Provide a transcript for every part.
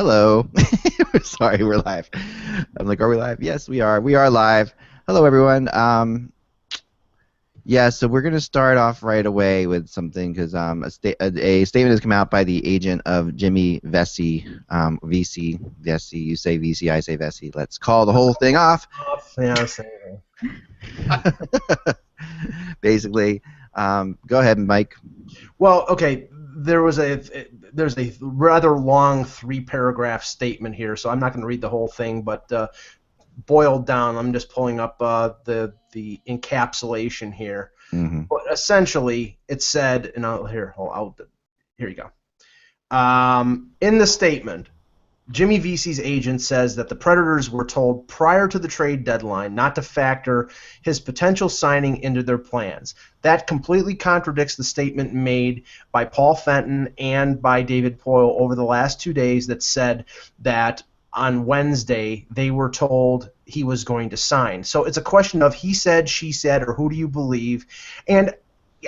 Hello. Sorry, we're live. I'm like, are we live? Yes, we are. We are live. Hello, everyone. Yeah, so we're going to start off right away with something because a statement has come out by the agent of Jimmy Vesey, VC, Vesey. You say VC, I say Vesey. Let's call the whole thing off. Yeah, same. Basically, go ahead, Mike. Well, okay. There's a rather long 3-paragraph statement here, so I'm not going to read the whole thing, but boiled down, I'm just pulling up the encapsulation here. Mm-hmm. But essentially, it said, and here you go. In the statement, Jimmy Vesey's agent says that the Predators were told prior to the trade deadline not to factor his potential signing into their plans. That completely contradicts the statement made by Paul Fenton and by David Poile over the last 2 days that said that on Wednesday they were told he was going to sign. So it's a question of he said, she said, or who do you believe? And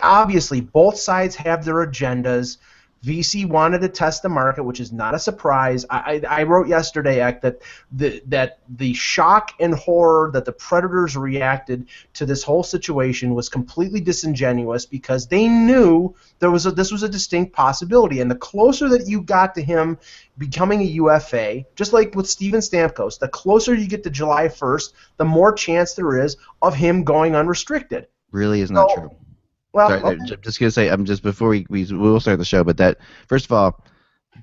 obviously both sides have their agendas. VC wanted to test the market, which is not a surprise. I wrote yesterday that the shock and horror that the Predators reacted to this whole situation was completely disingenuous because they knew this was a distinct possibility. And the closer that you got to him becoming a UFA, just like with Steven Stamkos, the closer you get to July 1st, the more chance there is of him going unrestricted. Really is not true. Well, sorry, okay. I'm just gonna say, just before we will start the show, but that first of all,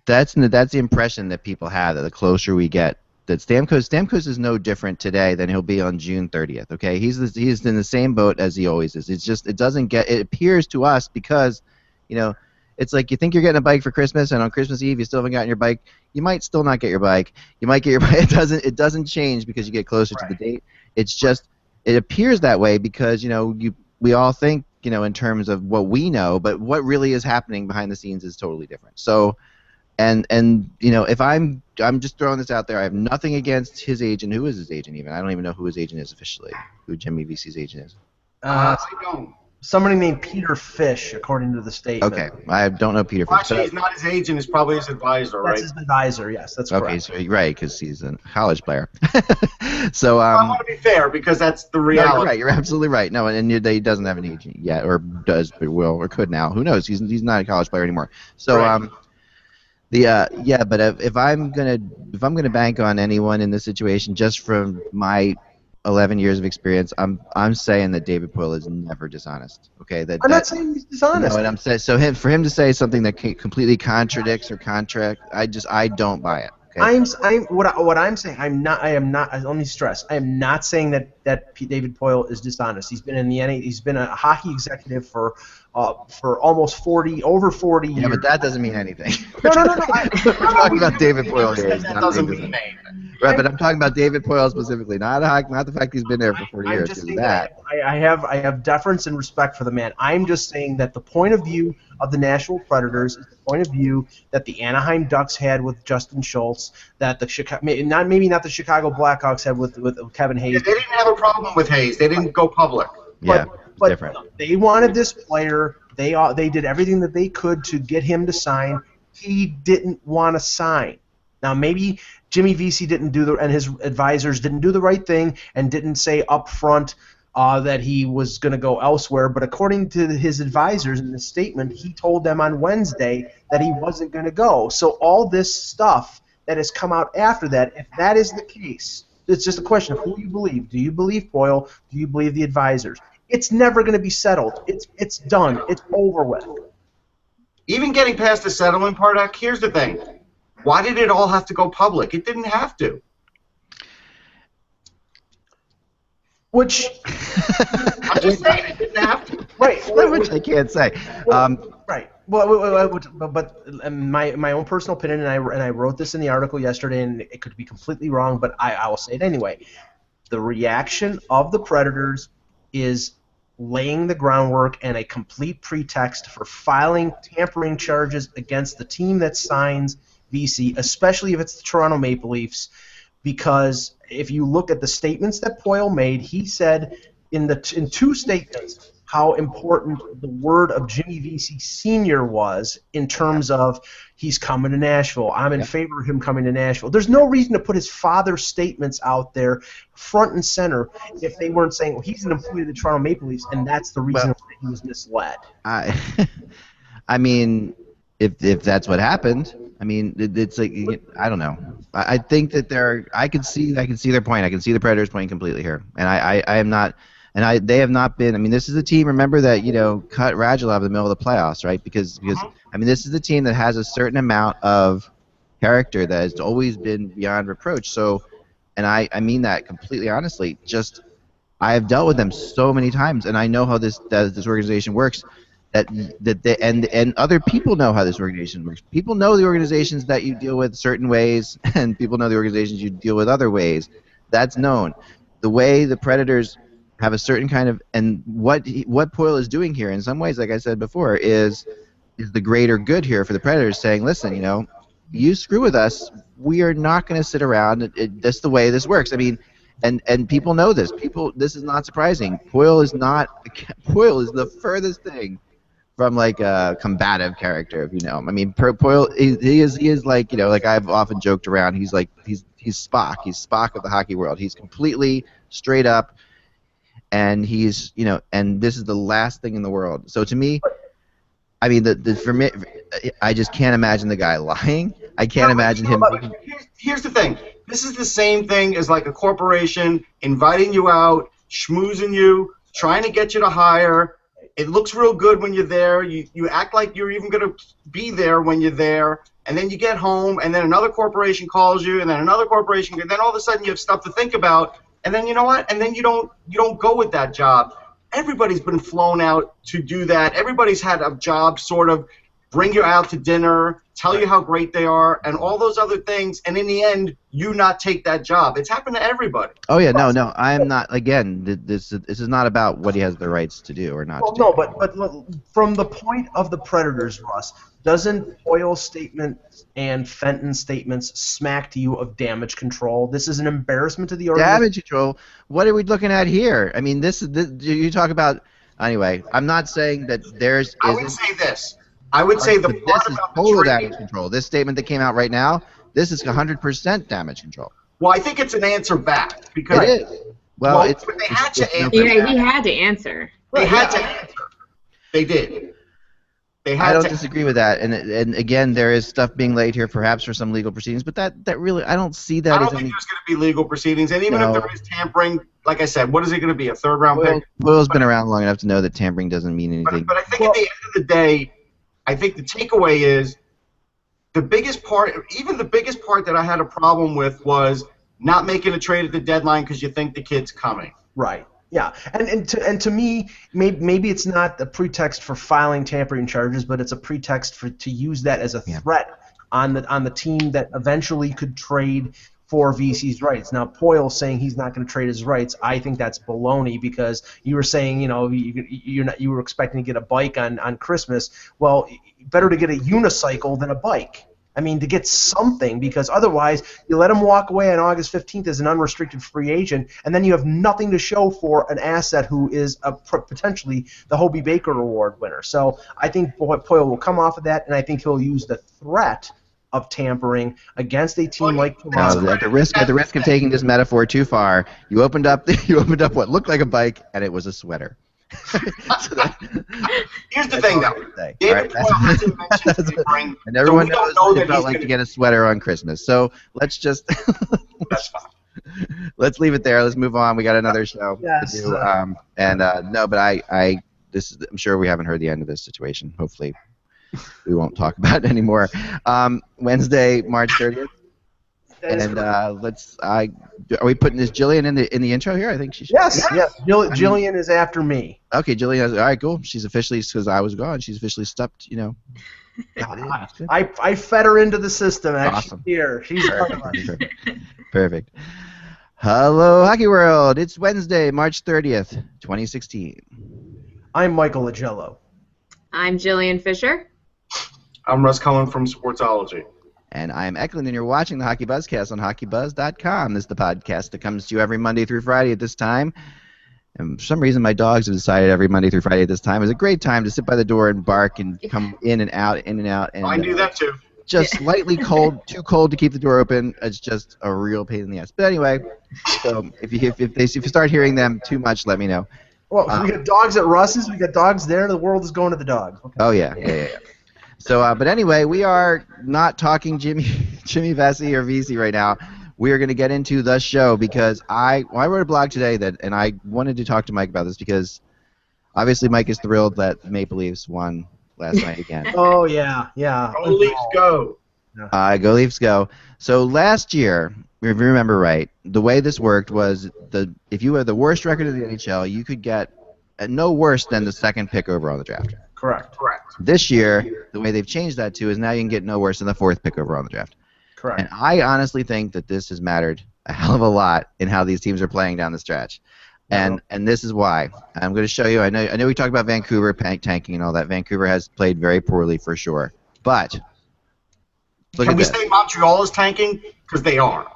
that's the impression that people have that the closer we get, that Stamkos is no different today than he'll be on June 30th. Okay, he's in the same boat as he always is. It's just it appears to us because, it's like you think you're getting a bike for Christmas, and on Christmas Eve you still haven't gotten your bike. You might still not get your bike. You might get your bike. It doesn't change because you get closer to the date. It's just it appears that way because we all think, in terms of what we know, but what really is happening behind the scenes is totally different. So, and if I'm just throwing this out there, I have nothing against his agent. Who is his agent even? I don't even know who his agent is officially, who Jimmy Vesey's agent is. I don't. Somebody named Peter Fish, according to the statement. Okay, I don't know Peter Fish. Actually, he's not his agent. He's probably his advisor, right? That's his advisor, yes. That's correct. Okay, so you're right, because he's a college player. So I want to be fair, because that's the reality. No, you're right. You're absolutely right. No, and he doesn't have an agent yet, or does, but will, or could now. Who knows? He's not a college player anymore. So, right. But if I'm gonna bank on anyone in this situation, just from my 11 years of experience, I'm saying that David Poile is never dishonest. Okay, I'm not saying he's dishonest. No, and I'm saying for him to say something that completely contradicts or contract, I don't buy it. Okay? What I'm saying, I am not. Let me stress, I am not saying that David Poile is dishonest. He's been in the NA. He's been a hockey executive for almost over 40 years. Yeah, but that doesn't mean anything. No. We're talking about David Poile here. That doesn't mean anything. Right, but I'm talking about David Poile specifically, not the fact he's been there for 40 years. Just that I have deference and respect for the man. I'm just saying that the point of view of the Nashville Predators is the point of view that the Anaheim Ducks had with Justin Schultz, that maybe not the Chicago Blackhawks had with Kevin Hayes. Yeah, they didn't have a problem with Hayes. They didn't go public. But different. They wanted this player. They did everything that they could to get him to sign. He didn't want to sign. Now maybe Jimmy Vesey and his advisors didn't do the right thing and didn't say up front that he was going to go elsewhere. But according to his advisors in the statement, he told them on Wednesday that he wasn't going to go. So all this stuff that has come out after that, if that is the case, it's just a question of who you believe. Do you believe Poile? Do you believe the advisors? It's never going to be settled. It's done. It's over with. Even getting past the settlement part, here's the thing. Why did it all have to go public? It didn't have to. Which I'm just saying it didn't have to. Right. Which I can't say. Right. Well, but my own personal opinion, and I wrote this in the article yesterday, and it could be completely wrong, but I will say it anyway. The reaction of the Predators is laying the groundwork and a complete pretext for filing tampering charges against the team that signs VC, especially if it's the Toronto Maple Leafs, because if you look at the statements that Poile made, he said in two statements, how important the word of Jimmy Vesey Sr. was in terms of he's coming to Nashville. I'm in favor of him coming to Nashville. There's no reason to put his father's statements out there front and center if they weren't saying, well, he's an employee of the Toronto Maple Leafs, and that's the reason why he was misled. I mean, if that's what happened, I mean, it's like, I don't know. I think that I can see their point. I can see the Predators' point completely here, and I am not. And they have not been. I mean, this is a team. Remember that cut Radulov in the middle of the playoffs, right? Because I mean, this is a team that has a certain amount of character that has always been beyond reproach. So, and I mean that completely honestly. Just I have dealt with them so many times, and I know how this organization works. That they, and other people know how this organization works. People know the organizations that you deal with certain ways, and people know the organizations you deal with other ways. That's known. The way the Predators have a certain kind of, and what Poyle is doing here, in some ways, like I said before, is the greater good here for the Predators, saying, listen, you screw with us, we are not going to sit around. That's the way this works. I mean, and people know this. This is not surprising. Poyle is the furthest thing from like a combative character, if you know him. I mean, Poyle, he is like, like I've often joked around. He's Spock. He's Spock of the hockey world. He's completely straight up. And he's, and this is the last thing in the world. So to me, I mean, for me, I just can't imagine the guy lying. I can't imagine him. Here's the thing. This is the same thing as like a corporation inviting you out, schmoozing you, trying to get you to hire. It looks real good when you're there. You act like you're even going to be there when you're there. And then you get home, and then another corporation calls you, and then another corporation, and then all of a sudden you have stuff to think about. And then you know what? And then you don't go with that job. Everybody's been flown out to do that. Everybody's had a job sort of bring you out to dinner, tell you how great they are, and all those other things. And in the end, you not take that job. It's happened to everybody. Oh yeah, no. I am not. Again, this is not about what he has the rights to do or not. Well, no, but look, from the point of the Predators, Russ, doesn't Poyle's statement and Fenton's statements smack to you of damage control? This is an embarrassment to the organization. Damage control? What are we looking at here? I mean, this you talk about. Anyway, I'm not saying that there's. I would say this. I would say the part this is about total the damage control. This statement that came out right now, this is 100% damage control. Well, I think it's an answer back because it is. Well, but they had to answer. Yeah, he had to answer. They had to answer. They did. I don't disagree with that, and again, there is stuff being laid here, perhaps for some legal proceedings, but that really, I don't see that. I don't think there's going to be legal proceedings, and even if there is tampering, like I said, what is it going to be? A third-round pick? Poyle's been around long enough to know that tampering doesn't mean anything. But I think at the end of the day, I think the takeaway is the biggest part. Even the biggest part that I had a problem with was not making a trade at the deadline because you think the kid's coming. Right. Yeah, and to me, maybe it's not the pretext for filing tampering charges, but it's a pretext to use that as a threat on the team that eventually could trade for Vesey's rights. Now, Poyle saying he's not going to trade his rights, I think that's baloney because you were saying you were expecting to get a bike on Christmas. Well, better to get a unicycle than a bike. I mean, to get something, because otherwise you let him walk away on August 15th as an unrestricted free agent, and then you have nothing to show for an asset who is potentially the Hobey Baker Award winner. So I think Poyle will come off of that, and I think he'll use the threat of tampering against a team like Toronto. At the risk of taking this metaphor too far, you opened up what looked like a bike, and it was a sweater. Here's the thing, though. David Poyle hasn't mentioned tampering, and everyone so we knows don't know what it that felt like to get a sweater on Christmas. So let's just That's fine. let's leave it there. Let's move on. We got another show Yes. to do. No, but I'm sure we haven't heard the end of this situation. Hopefully, we won't talk about it anymore. Wednesday, March 30th. And are we putting this Jillian in the intro here? I think she should. Yes. Jillian is after me. Okay, Jillian. All right, cool. She's officially, because I was gone, she's officially stepped. I fed her into the system. Awesome. Here, she's Perfect. Hello, Hockey World. It's Wednesday, March 30th, 2016. I'm Michael Agello. I'm Jillian Fisher. I'm Russ Cullen from Sportsology. And I'm Eklund, and you're watching the HockeyBuzzCast on HockeyBuzz.com. This is the podcast that comes to you every Monday through Friday at this time. And for some reason, my dogs have decided every Monday through Friday at this time is a great time to sit by the door and bark and come in and out, in and out. And I do that too. just slightly cold, too cold to keep the door open. It's just a real pain in the ass. But anyway, so if you start hearing them too much, let me know. Well, we got dogs at Russ's. We got dogs there. The world is going to the dogs. Okay. Oh yeah. So, but anyway, we are not talking Jimmy Vesey or VC right now. We are going to get into the show because I wrote a blog today and I wanted to talk to Mike about this because obviously Mike is thrilled that Maple Leafs won last night again. Oh yeah. Go Leafs, go. Go Leafs, go. So last year, if you remember right, the way this worked was if you had the worst record of the NHL, you could get no worse than the second pick overall in the draft. Correct. This year, the way they've changed that to is now you can get no worse than the fourth pick overall in the draft. Correct. And I honestly think that this has mattered a hell of a lot in how these teams are playing down the stretch. And this is why. I'm going to show you. I know we talked about Vancouver tanking and all that. Vancouver has played very poorly for sure. But look Can at we this. say Montreal is tanking? Because they are.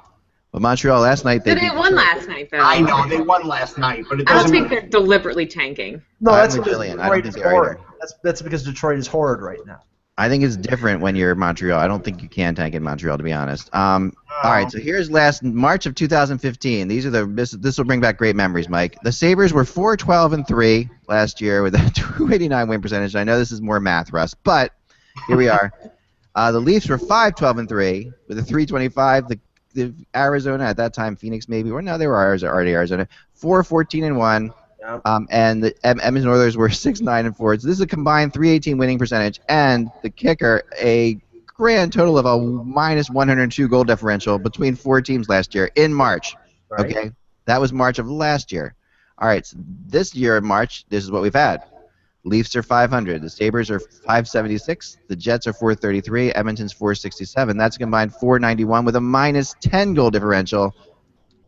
Well, Montreal last night They won last night, though. I know they won last night, but it I don't doesn't. think they're deliberately tanking. No, I'm that's with because Jillian. I don't Detroit think is they are horrid. either. That's because Detroit is horrid right now. I think it's different when you're Montreal. I don't think you can tank in Montreal, to be honest. All right, so here's last March of 2015. This will bring back great memories, Mike. The Sabres were 4-12-3 last year with a 289 win percentage. I know this is more math, Russ, but here we are. The Leafs were 5-12-3 with a 325. The Arizona at that time, Phoenix maybe, or no, they were already Arizona. 4-14-1. And the Edmonton Oilers were 6-9-4. So this is a combined 318 winning percentage, and the kicker, a grand total of a minus 102 goal differential between four teams last year in March. Right. Okay, that was March of last year. All right, so this year in March, this is what we've had. Leafs are 500. The Sabres are 576. The Jets are 433. Edmonton's 467. That's a combined 491 with a minus 10 goal differential.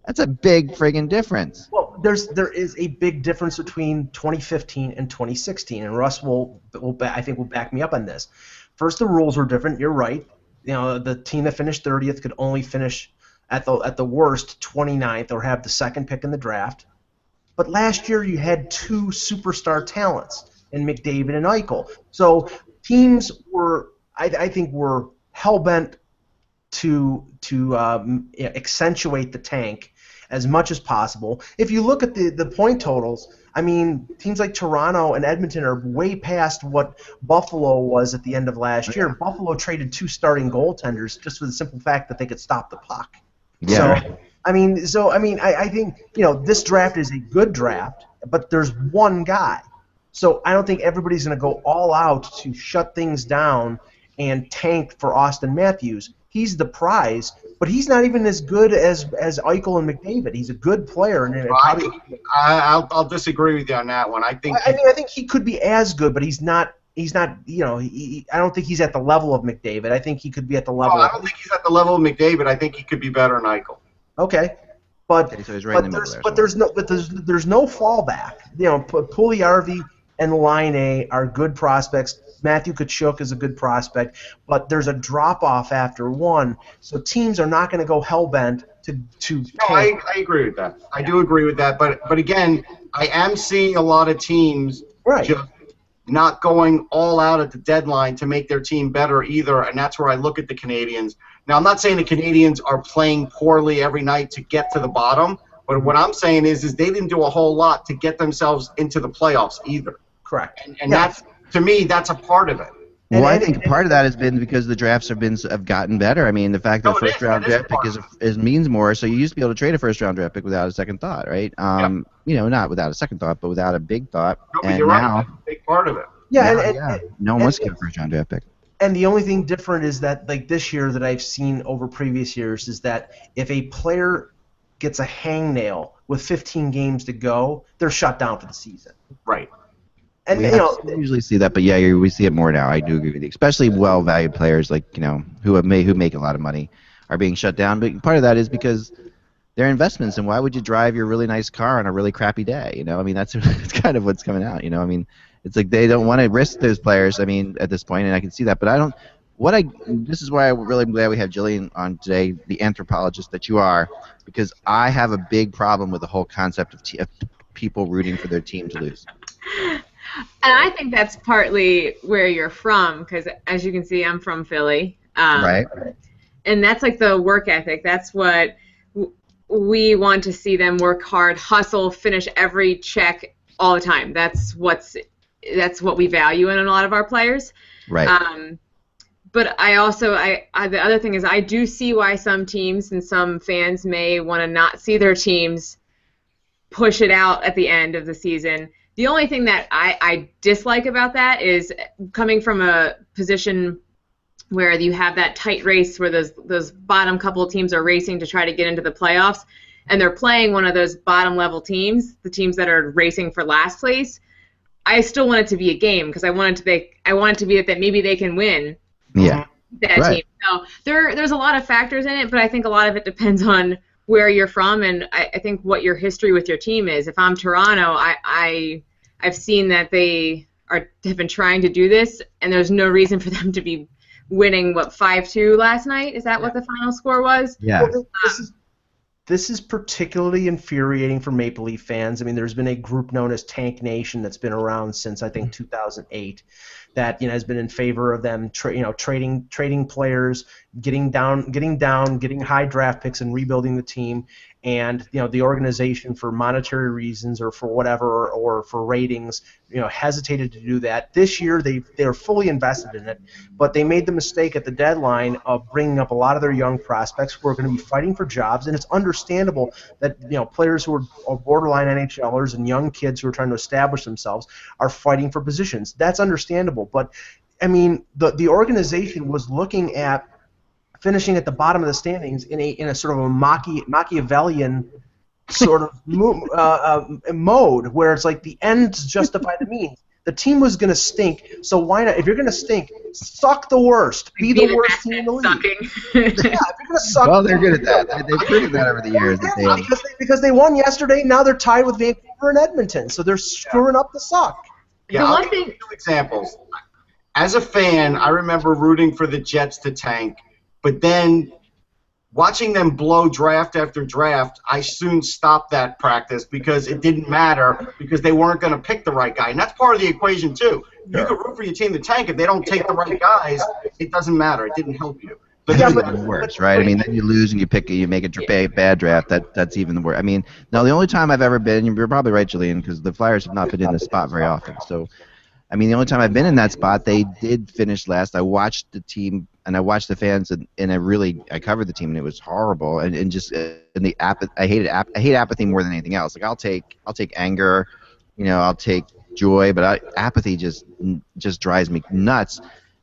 That's a big friggin' difference. Well, there is a big difference between 2015 and 2016, and Russ I think will back me up on this. First, the rules were different. You're right. You know, the team that finished 30th could only finish at the worst 29th or have the second pick in the draft. But last year you had two superstar talents in McDavid and Eichel. So teams were, I think, were hell-bent to accentuate the tank as much as possible. If you look at the point totals, I mean, teams like Toronto and Edmonton are way past what Buffalo was at the end of last year. Buffalo traded two starting goaltenders just for the simple fact that they could stop the puck. Yeah. So, I think, this draft is a good draft, but there's one guy. So I don't think everybody's going to go all out to shut things down and tank for Austin Matthews. He's the prize, but he's not even as good as Eichel and McDavid. He's a good player. And I'll disagree with you on that one. I think he could be as good, but he's not. I don't think he's at the level of McDavid. I think he could be at the level. I don't think he's at the level of McDavid. I think he could be better than Eichel. Okay, but Okay, so he's right in the middle there, there's no fallback. Puljujärvi and Laine are good prospects. Matthew Tkachuk is a good prospect, but there's a drop-off after one, so teams are not going to go hell-bent to No, I agree with that. I do agree with that, but again, I am seeing a lot of teams just not going all out at the deadline to make their team better either, and that's where I look at the Canadians. Now, I'm not saying the Canadians are playing poorly every night to get to the bottom, but what I'm saying is they didn't do a whole lot to get themselves into the playoffs either. Correct. And that's, to me, that's a part of it. Well, I think part of that has been because the drafts have gotten better. I mean, the fact that the first-round draft pick means more. So you used to be able to trade a first-round draft pick without a second thought, right? Not without a second thought, but without a big thought. No, but and you're now, right. That's a big part of it. No one wants to get a first-round draft pick. And the only thing different is that, like this year that I've seen over previous years, is that if a player gets a hangnail with 15 games to go, they're shut down for the season. Right. And We usually see that, but we see it more now. I do agree with you. Especially well-valued players like who make a lot of money are being shut down. But part of that is because they're investments, and why would you drive your really nice car on a really crappy day? I mean, that's kind of what's coming out. I mean, it's like they don't want to risk those players. I mean, at this point, and I can see that. But I don't. This is why I'm really glad we have Jillian on today, the anthropologist that you are, because I have a big problem with the whole concept of people rooting for their team to lose. And I think that's partly where you're from, because as you can see, I'm from Philly. Right. And that's like the work ethic. That's what we want to see them work hard, hustle, finish every check all the time. That's what we value in a lot of our players. Right. But I also, the other thing is I do see why some teams and some fans may want to not see their teams push it out at the end of the season. The only thing that I dislike about that is coming from a position where you have that tight race where those bottom couple of teams are racing to try to get into the playoffs, and they're playing one of those bottom level teams, the teams that are racing for last place. I still want it to be a game because I want it to be that maybe they can win. Yeah. That right. team. So there's a lot of factors in it, but I think a lot of it depends on where you're from, and I think what your history with your team is. If I'm Toronto, I've seen that they have been trying to do this, and there's no reason for them to be winning 5-2 last night. Is that what the final score was? Yeah. Well, this is particularly infuriating for Maple Leaf fans. I mean, there's been a group known as Tank Nation that's been around since I think 2008 that has been in favor of them trading players, getting high draft picks and rebuilding the team, and the organization for monetary reasons or for whatever or for ratings hesitated to do that. This year they're fully invested in it, but they made the mistake at the deadline of bringing up a lot of their young prospects who are going to be fighting for jobs, and it's understandable that players who are borderline NHLers and young kids who are trying to establish themselves are fighting for positions. That's understandable, but I mean the organization was looking at finishing at the bottom of the standings in a sort of a Machiavellian sort of mode where it's like the ends justify the means. The team was going to stink, so why not? If you're going to stink, suck the worst. Be the worst team in the league. Yeah, if you're going to suck. Well, they're good at that. They've proven that over the years. Because they won yesterday. Now they're tied with Vancouver and Edmonton, so they're screwing up the suck. Yeah, I'll give you 2 examples. As a fan, I remember rooting for the Jets to tank, but then watching them blow draft after draft, I soon stopped that practice because it didn't matter because they weren't going to pick the right guy. And that's part of the equation, too. You could root for your team to tank. If they don't take the right guys, it doesn't matter. It didn't help you. But that's even worse, right? I mean, then you lose and you make a bad draft. That's even worse. I mean, now the only time I've ever been, you're probably right, Julian, because the Flyers have not been in this spot very often. So, I mean, the only time I've been in that spot, they did finish last. I watched the team and I watched the fans, and I covered the team, and it was horrible. And just I hate apathy more than anything else. Like I'll take anger, I'll take joy, but apathy just drives me nuts.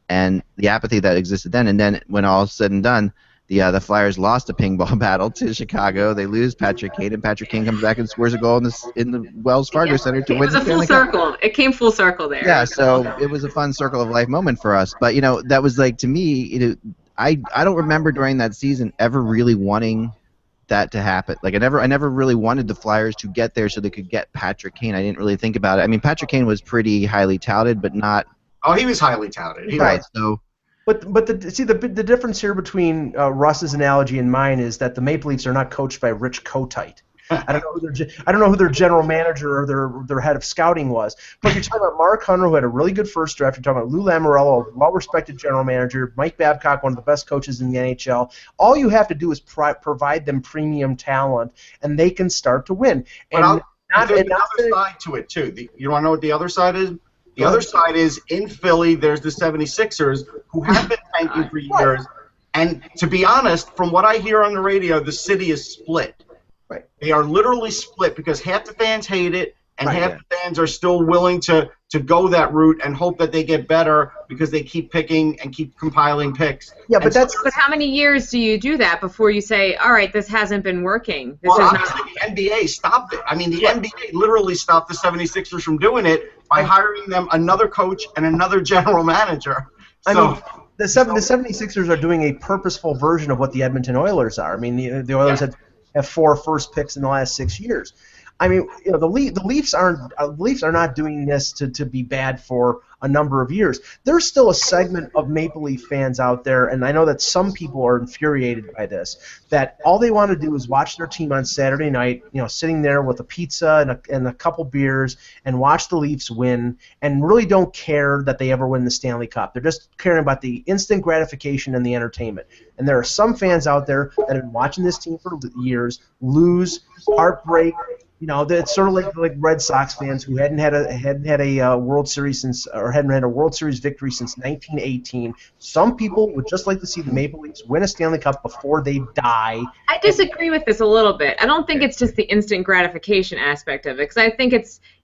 And the apathy that existed then, and then when all said and done, the Flyers lost a ping ball battle to Chicago. They lose Patrick Kane, and Patrick Kane comes back and scores a goal in the Wells Fargo Center to win the Stanley Cup. It was a full circle. It came full circle there. Yeah, so it was a fun circle of life moment for us. But that was like, to me, I don't remember during that season ever really wanting that to happen. Like I never really wanted the Flyers to get there so they could get Patrick Kane. I didn't really think about it. I mean, Patrick Kane was pretty highly touted, but not. Oh, he was highly touted. Right. So. But the difference here between Russ's analogy and mine is that the Maple Leafs are not coached by Rich Kotite. I don't know who their general manager or their head of scouting was. But you're talking about Mark Hunter, who had a really good first draft. You're talking about Lou Lamoriello, a well-respected general manager. Mike Babcock, one of the best coaches in the NHL. All you have to do is provide them premium talent, and they can start to win. And there's another side to it too. You want to know what the other side is? The other side is in Philly, there's the 76ers who have been tanking for years. And to be honest, from what I hear on the radio, the city is split. Right. They are literally split because half the fans hate it and half the fans are still willing to go that route and hope that they get better because they keep picking and keep compiling picks. Yeah, but But how many years do you do that before you say, all right, this hasn't been working? The NBA stopped it. I mean, the NBA literally stopped the 76ers from doing it by hiring them another coach and another general manager. I mean, the 76ers are doing a purposeful version of what the Edmonton Oilers are. I mean, the Oilers have 4 first picks in the last 6 years. I mean, the Leafs are not doing this to be bad for a number of years. There's still a segment of Maple Leaf fans out there, and I know that some people are infuriated by this, that all they want to do is watch their team on Saturday night, sitting there with a pizza and a couple beers and watch the Leafs win, and really don't care that they ever win the Stanley Cup. They're just caring about the instant gratification and the entertainment. And there are some fans out there that have been watching this team for years lose, heartbreak. It's sort of like Red Sox fans who hadn't had a World Series hadn't had a World Series victory since 1918. Some people would just like to see the Maple Leafs win a Stanley Cup before they die. I disagree with this a little bit. I don't think it's just the instant gratification aspect of it, because I think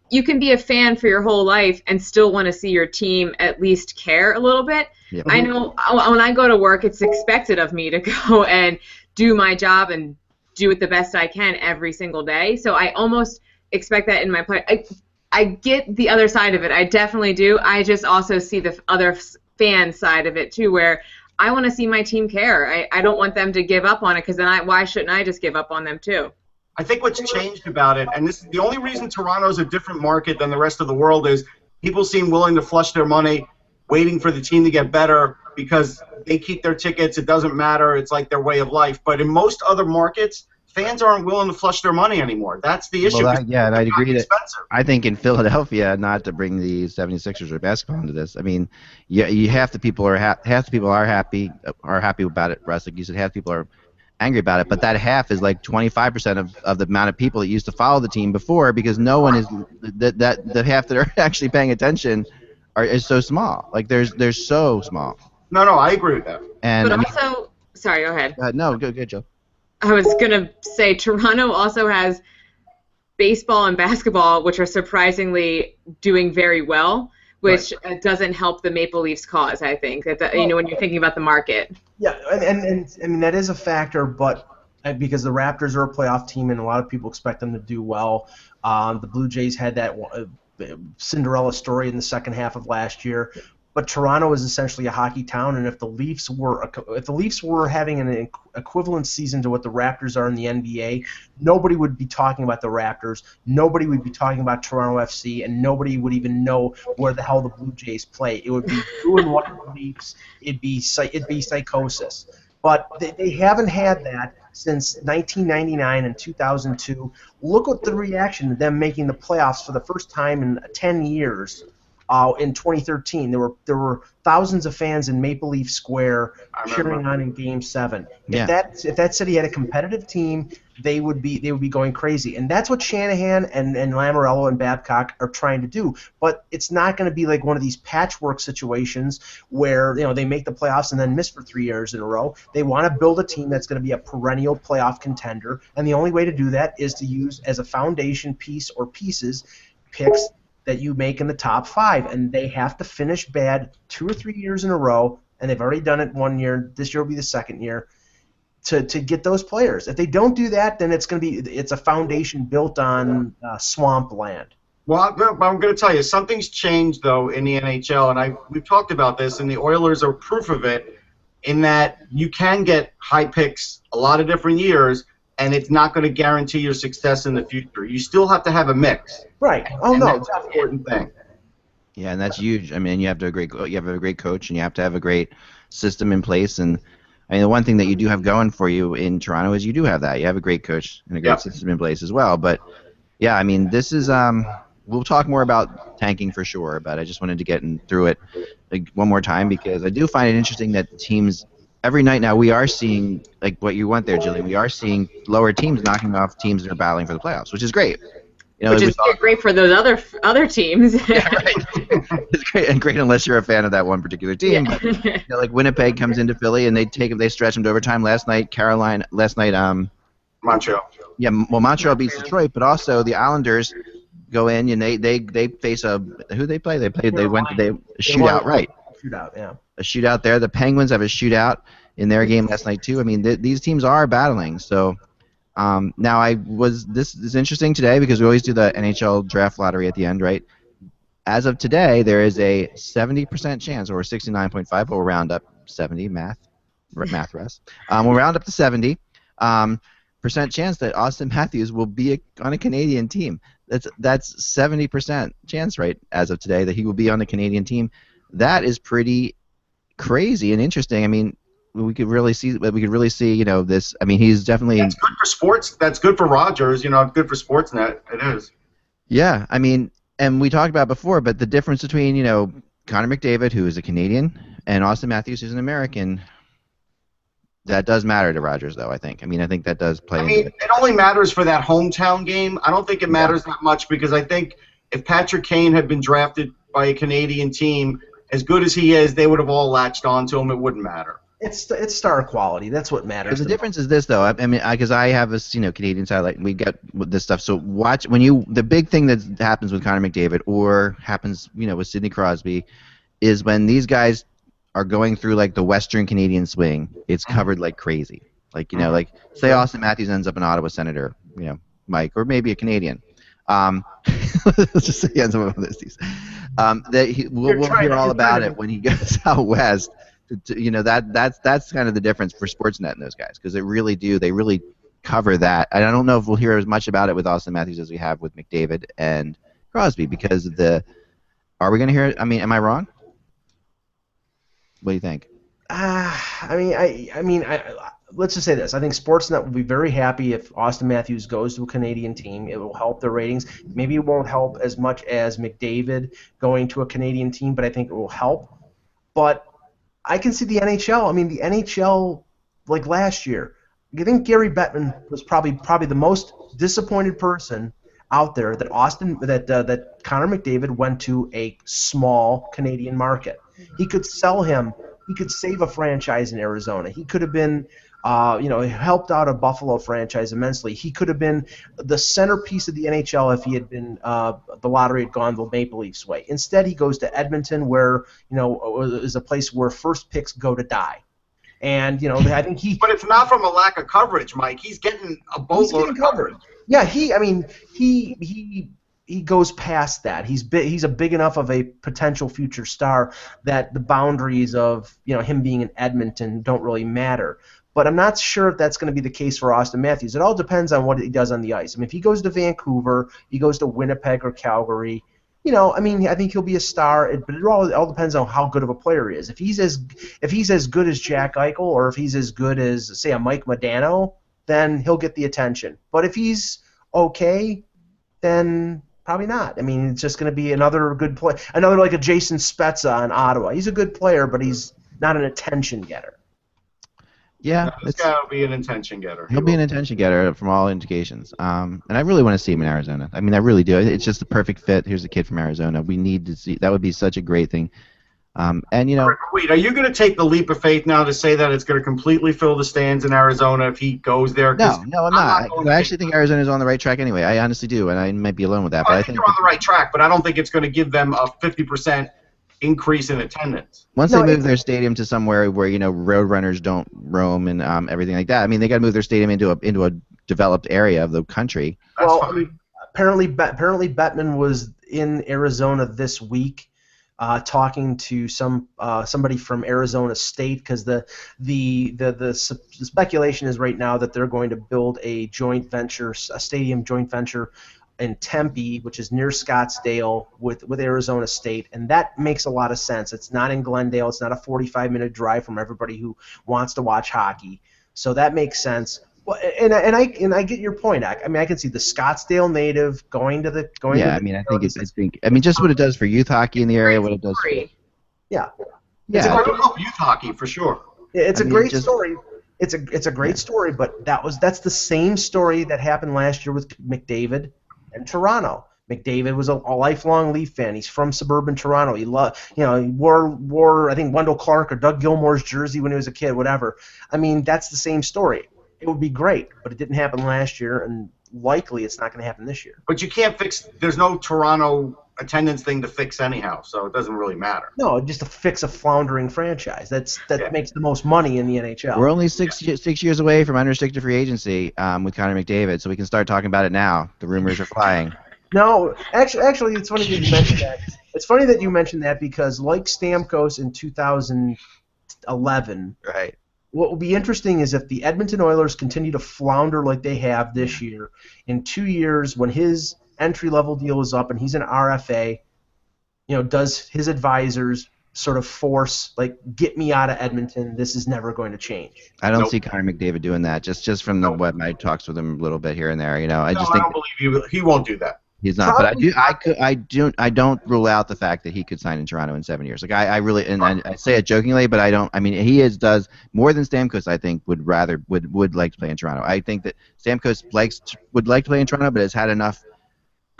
you can be a fan for your whole life and still want to see your team at least care a little bit. Yep. I know when I go to work, it's expected of me to go and do my job and do it the best I can every single day. So I almost expect that in my play. I get the other side of it. I definitely do. I just also see the other fan side of it too, where I want to see my team care. I don't want them to give up on it, because then why shouldn't I just give up on them too? I think what's changed about it, and this is the only reason Toronto's a different market than the rest of the world, is people seem willing to flush their money waiting for the team to get better because they keep their tickets. It doesn't matter. It's like their way of life. But in most other markets, fans aren't willing to flush their money anymore. That's the issue. Well, and I'd agree that I think in Philadelphia, not to bring the 76ers or basketball into this, I mean, half the people are happy about it, Russ. Like you said, half the people are angry about it, but that half is like 25% of the amount of people that used to follow the team before, because no one is the half that are actually paying attention is so small. Like they're so small. No, I agree with that. And but also, sorry, go ahead. No, good, Joe. I was gonna say Toronto also has baseball and basketball, which are surprisingly doing very well, which doesn't help the Maple Leafs cause. I think that when you're thinking about the market. Yeah, and I mean that is a factor, but because the Raptors are a playoff team and a lot of people expect them to do well. The Blue Jays had that Cinderella story in the second half of last year. But Toronto is essentially a hockey town, and if the Leafs were having an equivalent season to what the Raptors are in the NBA, nobody would be talking about the Raptors, nobody would be talking about Toronto FC, and nobody would even know where the hell the Blue Jays play. It would be doing one of the Leafs. It'd be psychosis. But they haven't had that since 1999 and 2002. Look at the reaction to them making the playoffs for the first time in 10 years. In 2013, there were thousands of fans in Maple Leaf Square cheering on in Game 7. Yeah. If that city had a competitive team, they would be going crazy, and that's what Shanahan and Lamoriello and Babcock are trying to do. But it's not going to be like one of these patchwork situations where they make the playoffs and then miss for 3 years in a row. They want to build a team that's going to be a perennial playoff contender, and the only way to do that is to use as a foundation piece or pieces picks that you make in the top 5, and they have to finish bad 2 or 3 years in a row, and they've already done it 1 year. This year will be the second year to get those players. If they don't do that, then it's a foundation built on swamp land. Well, I'm going to tell you, something's changed though in the NHL, and we've talked about this, and the Oilers are proof of it, in that you can get high picks a lot of different years, and it's not going to guarantee your success in the future. You still have to have a mix. Right. Oh, no. That's an important thing. Yeah, and that's huge. I mean, you have to have a great coach, and you have to have a great system in place. And I mean, the one thing that you do have going for you in Toronto is you do have that. You have a great coach and a great system in place as well. But yeah, I mean, this is we'll talk more about tanking for sure. But I just wanted to get through it one more time, because I do find it interesting that the teams. Every night now we are seeing, like what you want there, Jillian, we are seeing lower teams knocking off teams that are battling for the playoffs, which is great. Which is great for those other teams. Yeah, right. It's great unless you're a fan of that one particular team. Yeah. But, like Winnipeg comes into Philly and they stretch them to overtime. Last night, Montreal. Yeah, well, Montreal beats Detroit, but also the Islanders go in and they face who they play. They went to a shootout, right? Shootout, yeah. A shootout there. The Penguins have a shootout in their game last night too. I mean, these teams are battling. So now this is interesting today, because we always do the NHL draft lottery at the end, right? As of today, there is a 70% chance, or 69.5, but we'll round up 70. Math, Russ. We'll round up to 70. chance that Austin Matthews will be on a Canadian team. That's 70% chance right as of today that he will be on the Canadian team. That is pretty crazy and interesting. I mean, we could really see this. I mean, he's definitely. That's good for sports. That's good for Rogers. Good for Sportsnet. It is. Yeah, I mean, and we talked about it before, but the difference between Connor McDavid, who is a Canadian, and Austin Matthews, who's an American, that does matter to Rogers, though. I think. I mean, I think that does play. Into it. It only matters for that hometown game. I don't think it matters that much because I think if Patrick Kane had been drafted by a Canadian team, as good as he is, they would have all latched onto him. It wouldn't matter. It's star quality. That's what matters. The difference is this, though. I mean, because I have this, Canadian satellite, and we get this stuff. So watch the big thing that happens with Connor McDavid, or happens, with Sidney Crosby, is when these guys are going through like the Western Canadian swing. It's covered like crazy. Like say Austin Matthews ends up an Ottawa Senator, Mike, or maybe a Canadian. Let's just say he ends up one of those things. We'll hear all about it when he goes out west. That's kind of the difference for Sportsnet and those guys, because they really cover that. And I don't know if we'll hear as much about it with Austin Matthews as we have with McDavid and Crosby, because of the. Are we going to hear it? I mean, am I wrong? What do you think? Let's just say this. I think Sportsnet will be very happy if Austin Matthews goes to a Canadian team. It will help their ratings. Maybe it won't help as much as McDavid going to a Canadian team, but I think it will help. But I can see the NHL. I mean, the NHL, like last year, I think Gary Bettman was probably the most disappointed person out there that Connor McDavid went to a small Canadian market. He could sell him. He could save a franchise in Arizona. He could have been, helped out a Buffalo franchise immensely. He could have been the centerpiece of the NHL if he had been the lottery had gone the Maple Leafs way. Instead, he goes to Edmonton, where is a place where first picks go to die. And I think he. But it's not from a lack of coverage, Mike. He's getting a boatload of coverage. Yeah, he goes past that. He's a big enough of a potential future star that the boundaries of him being in Edmonton don't really matter. But I'm not sure if that's going to be the case for Austin Matthews. It all depends on what he does on the ice. I mean, if he goes to Vancouver, he goes to Winnipeg or Calgary, I think he'll be a star. But it all depends on how good of a player he is. If he's as good as Jack Eichel, or if he's as good as, say, a Mike Modano, then he'll get the attention. But if he's okay, then probably not. I mean, it's just going to be another good play, another like a Jason Spezza on Ottawa. He's a good player, but he's not an attention getter. Yeah, this guy will be an attention getter. He'll be an attention getter from all indications. And I really want to see him in Arizona. I mean, I really do. It's just the perfect fit. Here's a kid from Arizona. We need to see. That would be such a great thing. Wait, are you going to take the leap of faith now to say that it's going to completely fill the stands in Arizona if he goes there? No, I'm not. I actually think Arizona's on the right track anyway. I honestly do, and I might be alone with that. Well, but I think they're on the right track, but I don't think it's going to give them a 50% increase in attendance. Once they move their stadium to somewhere where road runners don't roam and everything like that, I mean, they got to move their stadium into a developed area of the country. Apparently Bettman was in Arizona this week. Talking to somebody from Arizona State, because the speculation is right now that they're going to build a stadium joint venture in Tempe, which is near Scottsdale, with Arizona State, and that makes a lot of sense. It's not in Glendale. It's not a 45-minute drive from everybody who wants to watch hockey, so that makes sense. Well, and I get your point. I mean, I can see the Scottsdale native going to the. I mean, just what it does for youth hockey in the area, what it does. Yeah. It's a great youth hockey for sure. It's a great story. It's a great story, but that's the same story that happened last year with McDavid and Toronto. McDavid was a lifelong Leaf fan. He's from suburban Toronto. He wore I think Wendell Clark or Doug Gilmour's jersey when he was a kid, whatever. I mean, that's the same story. It would be great, but it didn't happen last year, and likely it's not going to happen this year. But you can't fix. There's no Toronto attendance thing to fix anyhow, so it doesn't really matter. No, just to fix a floundering franchise. That makes the most money in the NHL. We're only six years away from unrestricted free agency with Connor McDavid, so we can start talking about it now. The rumors are flying. No, actually, it's funny that you mentioned that. It's funny that you mentioned that because, like Stamkos in 2011, right. what will be interesting is if the Edmonton Oilers continue to flounder like they have this year, in 2 years when his entry-level deal is up and he's an RFA, does his advisors sort of force, like, get me out of Edmonton, this is never going to change? I don't Nope. see Connor McDavid doing that. Just from the what my talks with him a little bit here and there. I No, just I think don't believe you. He won't do that. he's not. Probably- But I don't rule out the fact that he could sign in Toronto in 7 years. Like I really, and I say it jokingly, but I don't. I mean, does more than Stamkos. I think would like to play in Toronto. I think that Stamkos would like to play in Toronto, but has had enough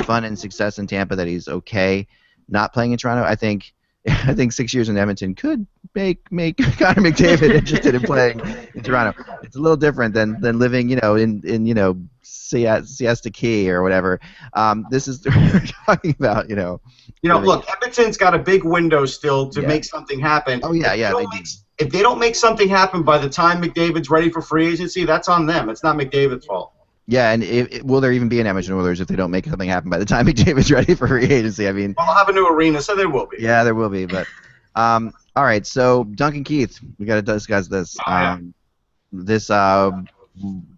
fun and success in Tampa that he's okay not playing in Toronto. I think 6 years in Edmonton could make Connor McDavid interested in playing in Toronto. It's a little different than living, in Siesta Key or whatever. This is we're talking about, Look, Edmonton's got a big window still to make something happen. Oh yeah, yeah. If they don't make something happen by the time McDavid's ready for free agency, that's on them. It's not McDavid's fault. Yeah, and will there even be an Edmonton Oilers if they don't make something happen by the time McDavid's ready for free agency? I mean, Well, they'll have a new arena, so there will be. yeah, there will be. But all right, so Duncan Keith, we got to discuss this. Oh, yeah.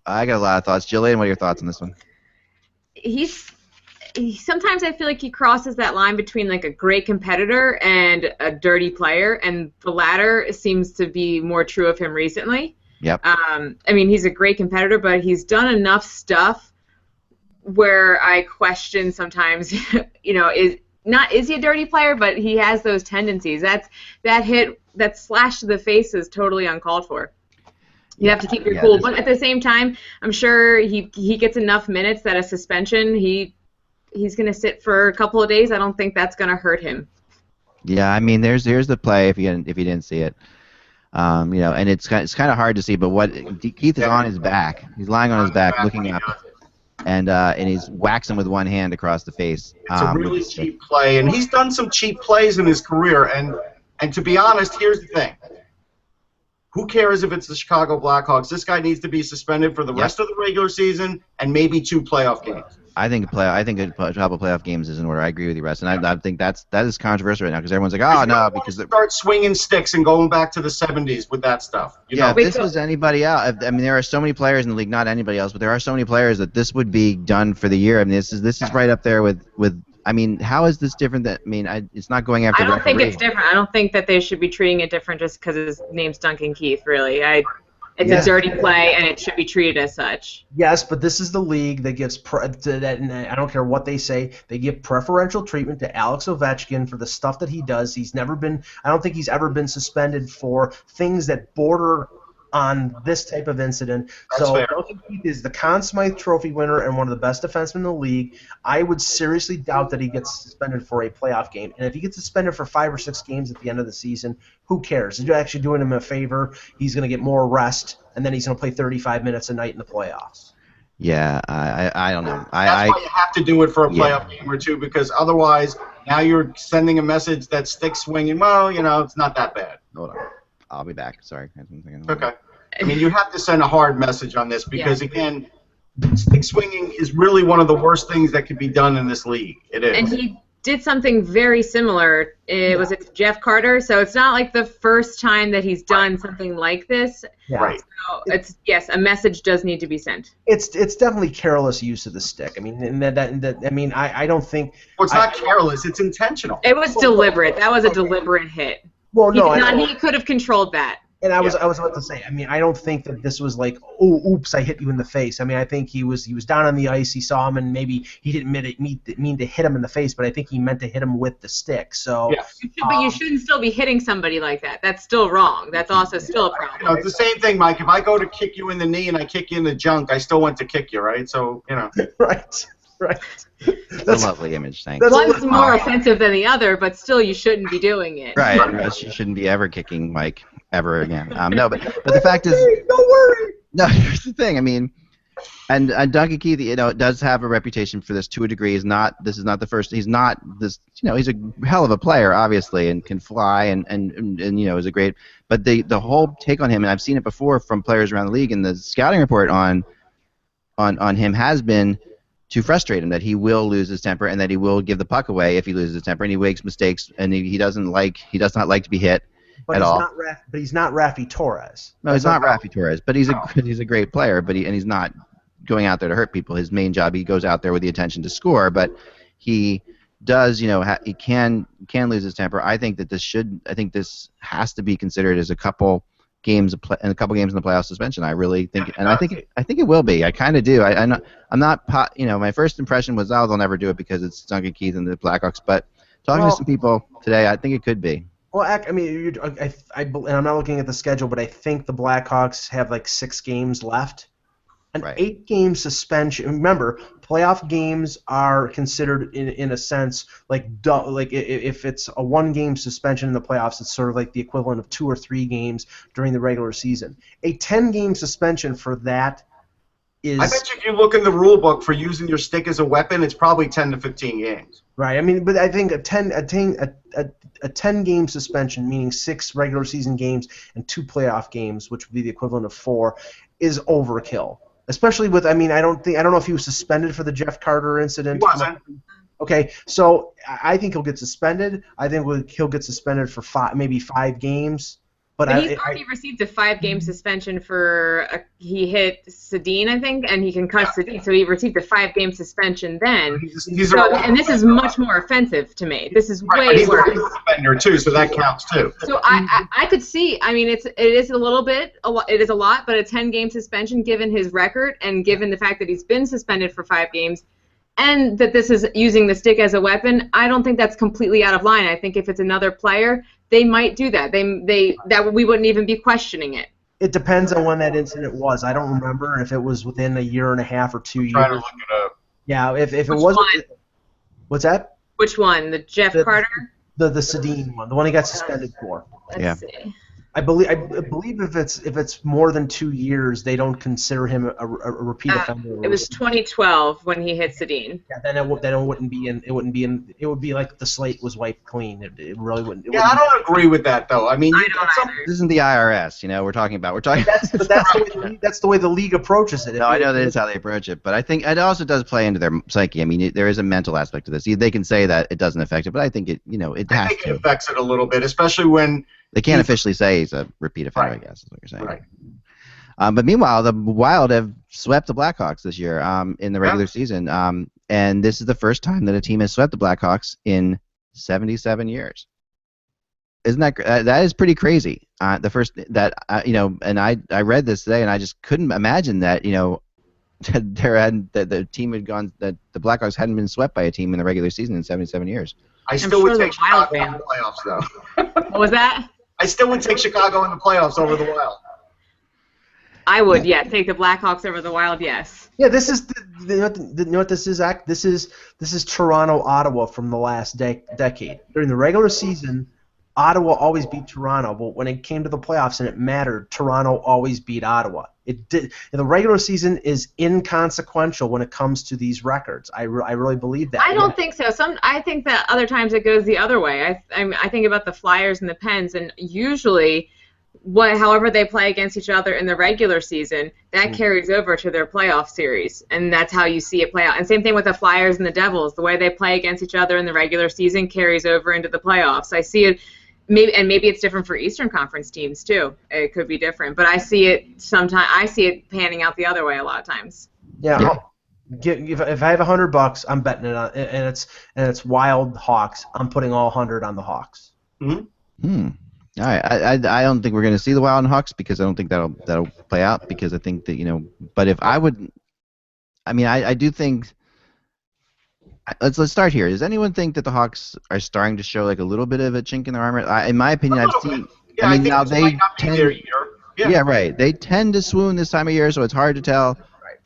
I got a lot of thoughts. Jillian, what are your thoughts on this one? Sometimes I feel like he crosses that line between like a great competitor and a dirty player, and the latter seems to be more true of him recently. Yep. I mean, he's a great competitor, but he's done enough stuff where I question sometimes, is he a dirty player, but he has those tendencies. That slash to the face is totally uncalled for. You have to keep your cool, but at the same time, I'm sure he gets enough minutes that a suspension, he's going to sit for a couple of days. I don't think that's going to hurt him. Yeah, I mean, here's the play if you didn't see it. And it's kind of hard to see, but Keith is on his back. He's lying on his back, looking up, and he's waxing with one hand across the face. It's a really cheap play, and he's done some cheap plays in his career. And to be honest, here's the thing: who cares if it's the Chicago Blackhawks? This guy needs to be suspended for the rest of the regular season and maybe 2 playoff games. I think a couple playoff games is in order. I agree with you, Russ, and I think that is controversial right now because everyone's like, oh no, because start swinging sticks and going back to the 70s with that stuff. If this was anybody else, I mean, there are so many players in the league, not anybody else, but there are so many players that this would be done for the year. I mean, this is right up there with. I mean, how is this different? It's not going after. I don't think it's different. I don't think that they should be treating it different just because his name's Duncan Keith. Really, it's a dirty play, and it should be treated as such. Yes, but this is the league that gives and I don't care what they say. They give preferential treatment to Alex Ovechkin for the stuff that he does. I don't think he's ever been suspended for things that border on this type of incident. Duncan Keith is the Conn Smythe Trophy winner and one of the best defensemen in the league. I would seriously doubt that he gets suspended for a playoff game. And if he gets suspended for 5 or 6 games at the end of the season, who cares? You're actually doing him a favor. He's going to get more rest, and then he's going to play 35 minutes a night in the playoffs. Yeah, I don't know. That's why you have to do it for a playoff game or 2, because otherwise now you're sending a message that stick swinging, it's not that bad. Hold on. I'll be back. Sorry. Okay. I mean, you have to send a hard message on this because, again, stick swinging is really one of the worst things that could be done in this league. It is. And he did something very similar. Was it Jeff Carter? So it's not like the first time that he's done something like this. Yeah. Right. So a message does need to be sent. It's definitely careless use of the stick. I mean, I don't think. Well, it's not careless. It's intentional. It was deliberate. That was a deliberate hit. Well, no, he could have controlled that. And I was about to say, I mean, I don't think that this was like, oh, oops, I hit you in the face. I mean, I think he was down on the ice, he saw him, and maybe he didn't mean to hit him in the face, but I think he meant to hit him with the stick. So, but you shouldn't still be hitting somebody like that. That's still wrong. That's also still a problem. It's the same thing, Mike. If I go to kick you in the knee and I kick you in the junk, I still went to kick you, right? So, Right. That's a lovely image, thanks. One's more offensive than the other, but still you shouldn't be doing it. Right. You shouldn't be ever kicking Mike ever again. No, but the fact is, don't worry. No, here's the thing. I mean, and Duncan Keith, does have a reputation for this to a degree. This is not the first. He's not this. He's a hell of a player, obviously, and can fly, and is a great. But the whole take on him, and I've seen it before from players around the league, and the scouting report on him has been to frustrate him, that he will lose his temper and that he will give the puck away if he loses his temper, and he makes mistakes, and he does not like to be hit, But at he's all. not Rafi Torres. No, he's not Rafi Torres, but he's a great player. But he's not going out there to hurt people. His main job, he goes out there with the intention to score, but he does, he can lose his temper. I think this has to be considered as a couple games in the playoff suspension. I really think, and I think it will be. I kind of do. I'm not. My first impression was, they'll never do it because it's Duncan Keith and the Blackhawks. But talking to some people today, I think it could be. Well, I mean, and I'm not looking at the schedule, but I think the Blackhawks have like 6 games left. An 8-game suspension. Remember, playoff games are considered, in a sense, like if it's a 1-game suspension in the playoffs, it's sort of like the equivalent of 2 or 3 games during the regular season. A 10-game suspension for that is. I bet you if you look in the rule book for using your stick as a weapon, it's probably 10 to 15 games. Right. I mean, but I think a 10-game suspension, meaning 6 regular season games and 2 playoff games, which would be the equivalent of 4, is overkill. Especially with, I don't know if he was suspended for the Jeff Carter incident. He wasn't. Okay, so I think he'll get suspended. I think he'll get suspended for maybe 5 games. But he's already received a 5-game suspension for he hit Sedin, I think, and he concussed Sedin, so he received a 5-game suspension then. And this is much more offensive to me. This is way worse. He's a offender too, so that counts too. So I could see. I mean, it is a lot, but a 10-game suspension given his record and given the fact that he's been suspended for 5 games. And that this is using the stick as a weapon, I don't think that's completely out of line. I think if it's another player, they might do that. That we wouldn't even be questioning it. It depends on when that incident was. I don't remember if it was within a year and a half or 2 years. Trying to look it up. Yeah, if it was. What's that? Which one? The Jeff Carter? The Sedin one, the one he got suspended for. Let's see. I believe if it's more than 2 years, they don't consider him a repeat offender. It was 2012 when he hit Sedin. Yeah, then it wouldn't be in. It would be like the slate was wiped clean. It really wouldn't. I don't agree with that though. I mean, this isn't the IRS. We're talking. That's the way the league approaches it. No, I know that is how they approach it, but I think it also does play into their psyche. I mean, there is a mental aspect to this. They can say that it doesn't affect it, but I think it has to. It affects it a little bit, especially when. They can't officially say he's a repeat offender, Right. I guess, is what you're saying. Right. But meanwhile, the Wild have swept the Blackhawks this year in the regular season, and this is the first time that a team has swept the Blackhawks in 77 years. Isn't that that is pretty crazy? The first that and I read this today, and I just couldn't imagine that that the team had gone, that the Blackhawks hadn't been swept by a team in the regular season in 77 years. I still would take Chicago in the playoffs, though. What was that? I still would take Chicago in the playoffs over the Wild. I would, yeah, take the Blackhawks over the Wild, yes. Yeah, this is you know what this is, Zach? This is Toronto, Ottawa from the last decade. During the regular season, Ottawa always beat Toronto, but when it came to the playoffs and it mattered, Toronto always beat Ottawa. It did. The regular season is inconsequential when it comes to these records. I really believe that. I don't think so. I think that other times it goes the other way. I think about the Flyers and the Pens, and usually, however they play against each other in the regular season, that carries over to their playoff series, and that's how you see it play out. And same thing with the Flyers and the Devils. The way they play against each other in the regular season carries over into the playoffs. I see it. Maybe it's different for Eastern Conference teams too. It could be different, but I see it sometimes. I see it panning out the other way a lot of times. Yeah. If I have $100, I'm betting it on, and it's Wild Hawks. I'm putting all 100 on the Hawks. All right. I don't think we're going to see the Wild and Hawks because I don't think that'll play out, because I think that But if I would, I do think. Let's start here. Does anyone think that the Hawks are starting to show like a little bit of a chink in their armor? In my opinion, I've seen. Yeah, I think now they tend. Yeah, right. They tend to swoon this time of year, so it's hard to tell.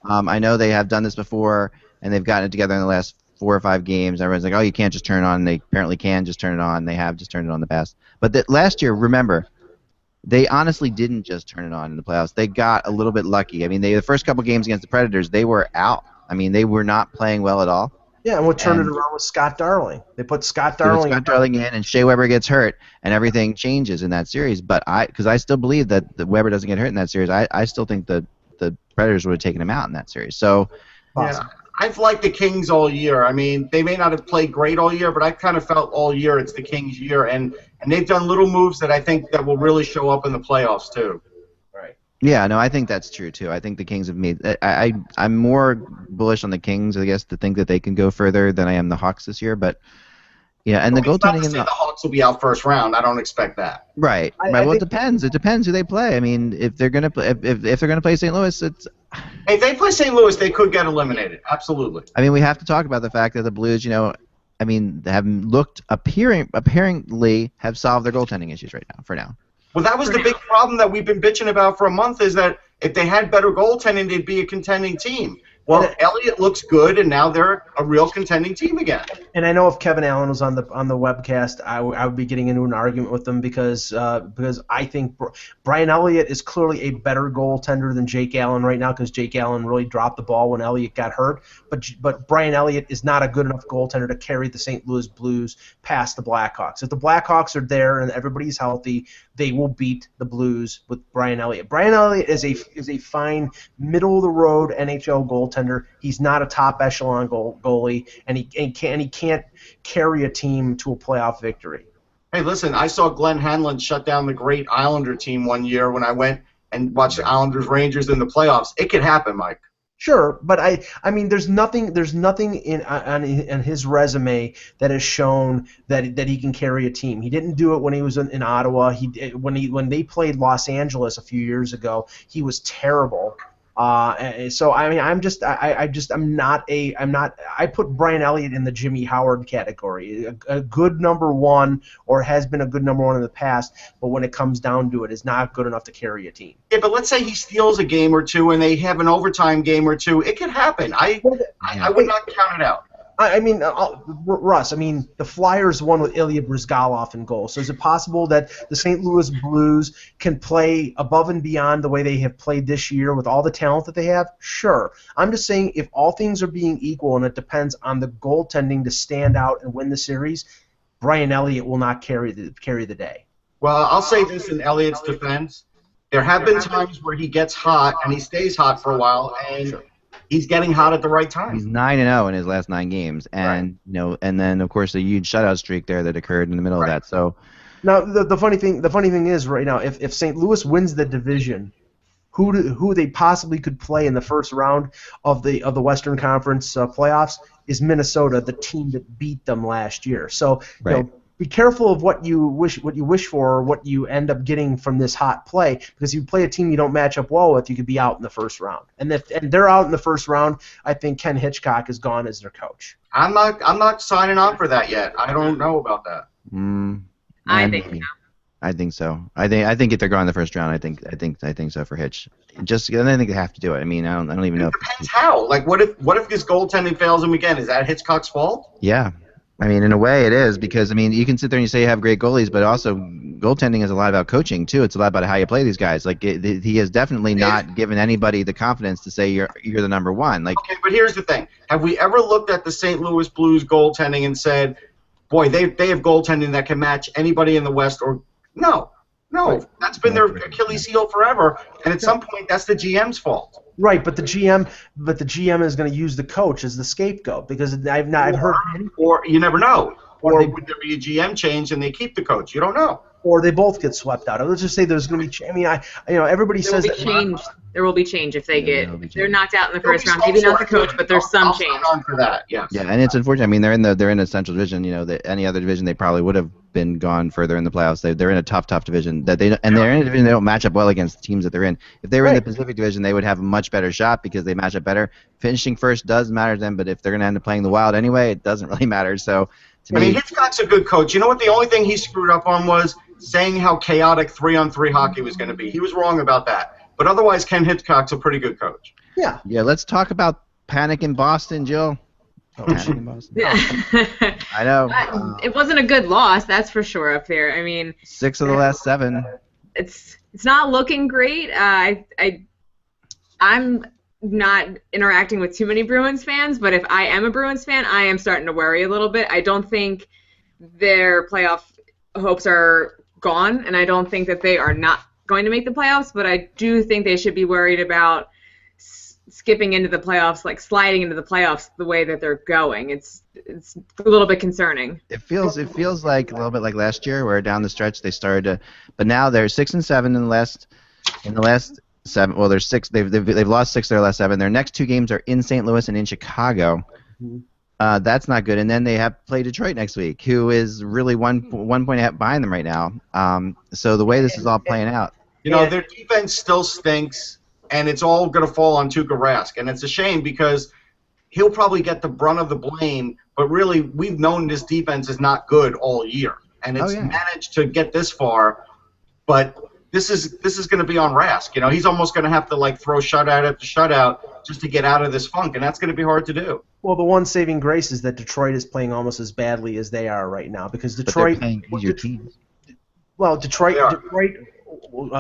I know they have done this before, and they've gotten it together in the last 4 or 5 games. Everyone's like, "Oh, you can't just turn it on." They apparently can just turn it on. They have just turned it on in the past. But last year, remember, they honestly didn't just turn it on in the playoffs. They got a little bit lucky. I mean, the first couple games against the Predators, they were out. I mean, they were not playing well at all. Yeah, and what turned it around was Scott Darling. They put Scott Darling in, and Shea Weber gets hurt, and everything changes in that series. But because I still believe that the Weber doesn't get hurt in that series, I still think that the Predators would have taken him out in that series. So, I've liked the Kings all year. I mean, they may not have played great all year, but I kind of felt all year it's the Kings' year, and they've done little moves that I think that will really show up in the playoffs too. Right. Yeah, no, I think that's true too. I think the Kings have made. I'm more bullish on the Kings, I guess, to think that they can go further than I am the Hawks this year. But yeah, and the It's not to goaltending in say the the Hawks will be out first round. I don't expect that. right. I Well, it think- depends. It depends who they play. I mean, if they're gonna play, if they're gonna play St. Louis, it's. If they play St. Louis, they could get eliminated. Absolutely. I mean, we have to talk about the fact that the Blues, I mean, have looked apparently have solved their goaltending issues right now. For now. Well, that was the big problem that we've been bitching about for a month, is that if they had better goaltending, they'd be a contending team. Well, Elliott looks good, and now they're a real contending team again. And I know if Kevin Allen was on the webcast, I would be getting into an argument with them because I think Brian Elliott is clearly a better goaltender than Jake Allen right now, because Jake Allen really dropped the ball when Elliott got hurt. But Brian Elliott is not a good enough goaltender to carry the St. Louis Blues past the Blackhawks. If the Blackhawks are there and everybody's healthy, they will beat the Blues with Brian Elliott. Brian Elliott is a fine middle of the road NHL goaltender. He's not a top echelon goalie, and he can't carry a team to a playoff victory. Hey, listen, I saw Glenn Hanlon shut down the great Islander team one year when I went and watched the Islanders Rangers in the playoffs. It could happen, Mike. Sure, but I mean, there's nothing in his resume that has shown that he can carry a team. He didn't do it when he was in Ottawa. When they played Los Angeles a few years ago, he was terrible. So I mean, I put Brian Elliott in the Jimmy Howard category, a good number one, or has been a good number one in the past, but when it comes down to it, is not good enough to carry a team. Yeah, but let's say he steals a game or two and they have an overtime game or two. It could happen. I would not count it out. I mean, Russ, the Flyers won with Ilya Bryzgalov in goal. So is it possible that the St. Louis Blues can play above and beyond the way they have played this year with all the talent that they have? Sure. I'm just saying, if all things are being equal and it depends on the goaltending to stand out and win the series, Brian Elliott will not carry the day. Well, I'll say this in Elliott's defense. There have been times where he gets hot and he stays hot for a while, and he's getting hot at the right time. He's 9-0 in his last 9 games, and and then of course a huge shutout streak there that occurred in the middle of that. So now the funny thing is right now, if St. Louis wins the division, who they possibly could play in the first round of the Western Conference playoffs is Minnesota, the team that beat them last year. So be careful of what you wish for, or what you end up getting from this hot play, because if you play a team you don't match up well with, you could be out in the first round. And if they're out in the first round, I think Ken Hitchcock is gone as their coach. I'm not signing on for that yet. I don't know about that. I think so. I think so. I think if they're going in the first round, I think so for Hitch. And I think they have to do it. I mean, I don't even know. It depends how. Like, what if his goaltending fails him again? Is that Hitchcock's fault? Yeah. I mean, in a way, it is, because you can sit there and you say you have great goalies, but also goaltending is a lot about coaching too. It's a lot about how you play these guys. Like he has definitely not given anybody the confidence to say you're the number one. Like, okay, but here's the thing: have we ever looked at the St. Louis Blues goaltending and said, "Boy, they have goaltending that can match anybody in the West"? Or no, that's been their Achilles heel forever, and at some point, that's the GM's fault. Right, but the GM is going to use the coach as the scapegoat, because I've heard, or you never know, or would there be a GM change and they keep the coach? You don't know. Or they both get swept out. Let's just say there's going to be. Everybody says that there will be change if they're knocked out in the first round. Maybe not the coach, but there's some change. On for that, yes. Yeah, and it's unfortunate. I mean, they're in a Central Division. Any other division they probably would have been gone further in the playoffs. They're in a tough division they're in a division they don't match up well against the teams that they're in. If they were in the Pacific Division, they would have a much better shot because they match up better. Finishing first does matter to them, but if they're going to end up playing the Wild anyway, it doesn't really matter. So to me, Hitchcock's a good coach. You know what? The only thing he screwed up on was saying how chaotic 3-on-3 hockey was going to be. He was wrong about that. But otherwise, Ken Hitchcock's a pretty good coach. Yeah. Yeah. Let's talk about panic in Boston, Jill. Panic in Boston. Yeah. I know. It wasn't a good loss, that's for sure, up there. I mean, 6 of the last 7. It's not looking great. I'm not interacting with too many Bruins fans, but if I am a Bruins fan, I am starting to worry a little bit. I don't think their playoff hopes are gone, and I don't think that they are not going to make the playoffs, but I do think they should be worried about skipping into the playoffs, like sliding into the playoffs the way that they're going. It's a little bit concerning. It feels like a little bit like last year, where down the stretch they started to, but now they're 6-7 in the last 7. Well, they're 6. They've lost 6 of their last 7. Their next 2 games are in St. Louis and in Chicago. That's not good. And then they have to play Detroit next week, who is really one point behind them right now. So the way this is all playing out, their defense still stinks, and it's all going to fall on Tuukka Rask, and it's a shame because he'll probably get the brunt of the blame. But really, we've known this defense is not good all year, and it's managed to get this far. But this is going to be on Rask. He's almost going to have to throw shutout after shutout just to get out of this funk, and that's going to be hard to do. Well, the one saving grace is that Detroit is playing almost as badly as they are right now because Detroit. But they're playing easier teams. Well, Detroit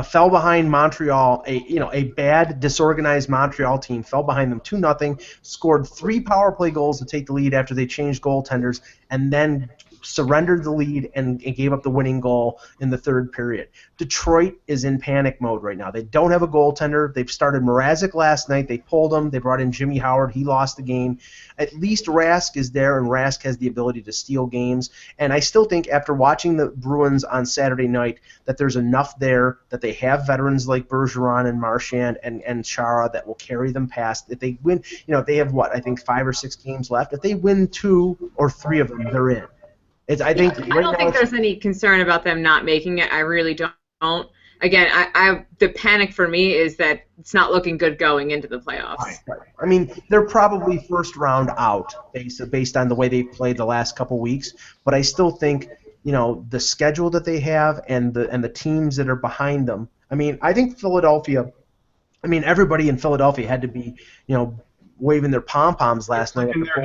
fell behind Montreal. A bad, disorganized Montreal team fell behind them 2-0. Scored 3 power play goals to take the lead after they changed goaltenders, and then surrendered the lead and gave up the winning goal in the third period. Detroit is in panic mode right now. They don't have a goaltender. They've started Mrazek last night. They pulled him. They brought in Jimmy Howard. He lost the game. At least Rask is there, and Rask has the ability to steal games. And I still think after watching the Bruins on Saturday night that there's enough there that they have veterans like Bergeron and Marchand and Chara that will carry them past. If they win, they have I think 5 or 6 games left. If they win 2 or 3 of them, they're in. I don't think there's any concern about them not making it. I really don't. Again, the panic for me is that it's not looking good going into the playoffs. Right. I mean, they're probably first round out based on the way they played the last couple weeks. But I still think the schedule that they have and the teams that are behind them. I mean, I think Philadelphia. I mean, everybody in Philadelphia had to be waving their pom-poms last night after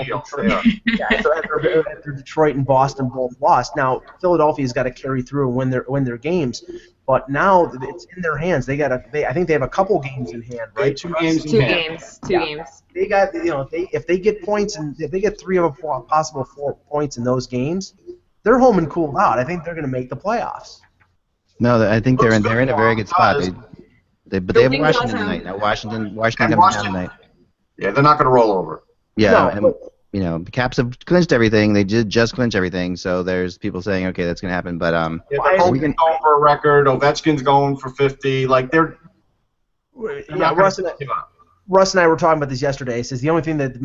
Detroit and Boston both lost. Now, Philadelphia's got to carry through and win their games, but now it's in their hands. I think they have a couple games in hand, right? 2 games. Two games. They got if they get points and if they get 3 of a possible 4 points in those games, they're home and cooled out. I think they're going to make the playoffs. No, I think they're in a very good spot. But they have Washington tonight. Now Washington comes down tonight. Yeah, they're not going to roll over. Yeah, the Caps have clinched everything. They did just clinch everything, so there's people saying, okay, that's going to happen. But Holtby's going for a record. Ovechkin's going for 50. They're Russ and I were talking about this yesterday. He says the only thing that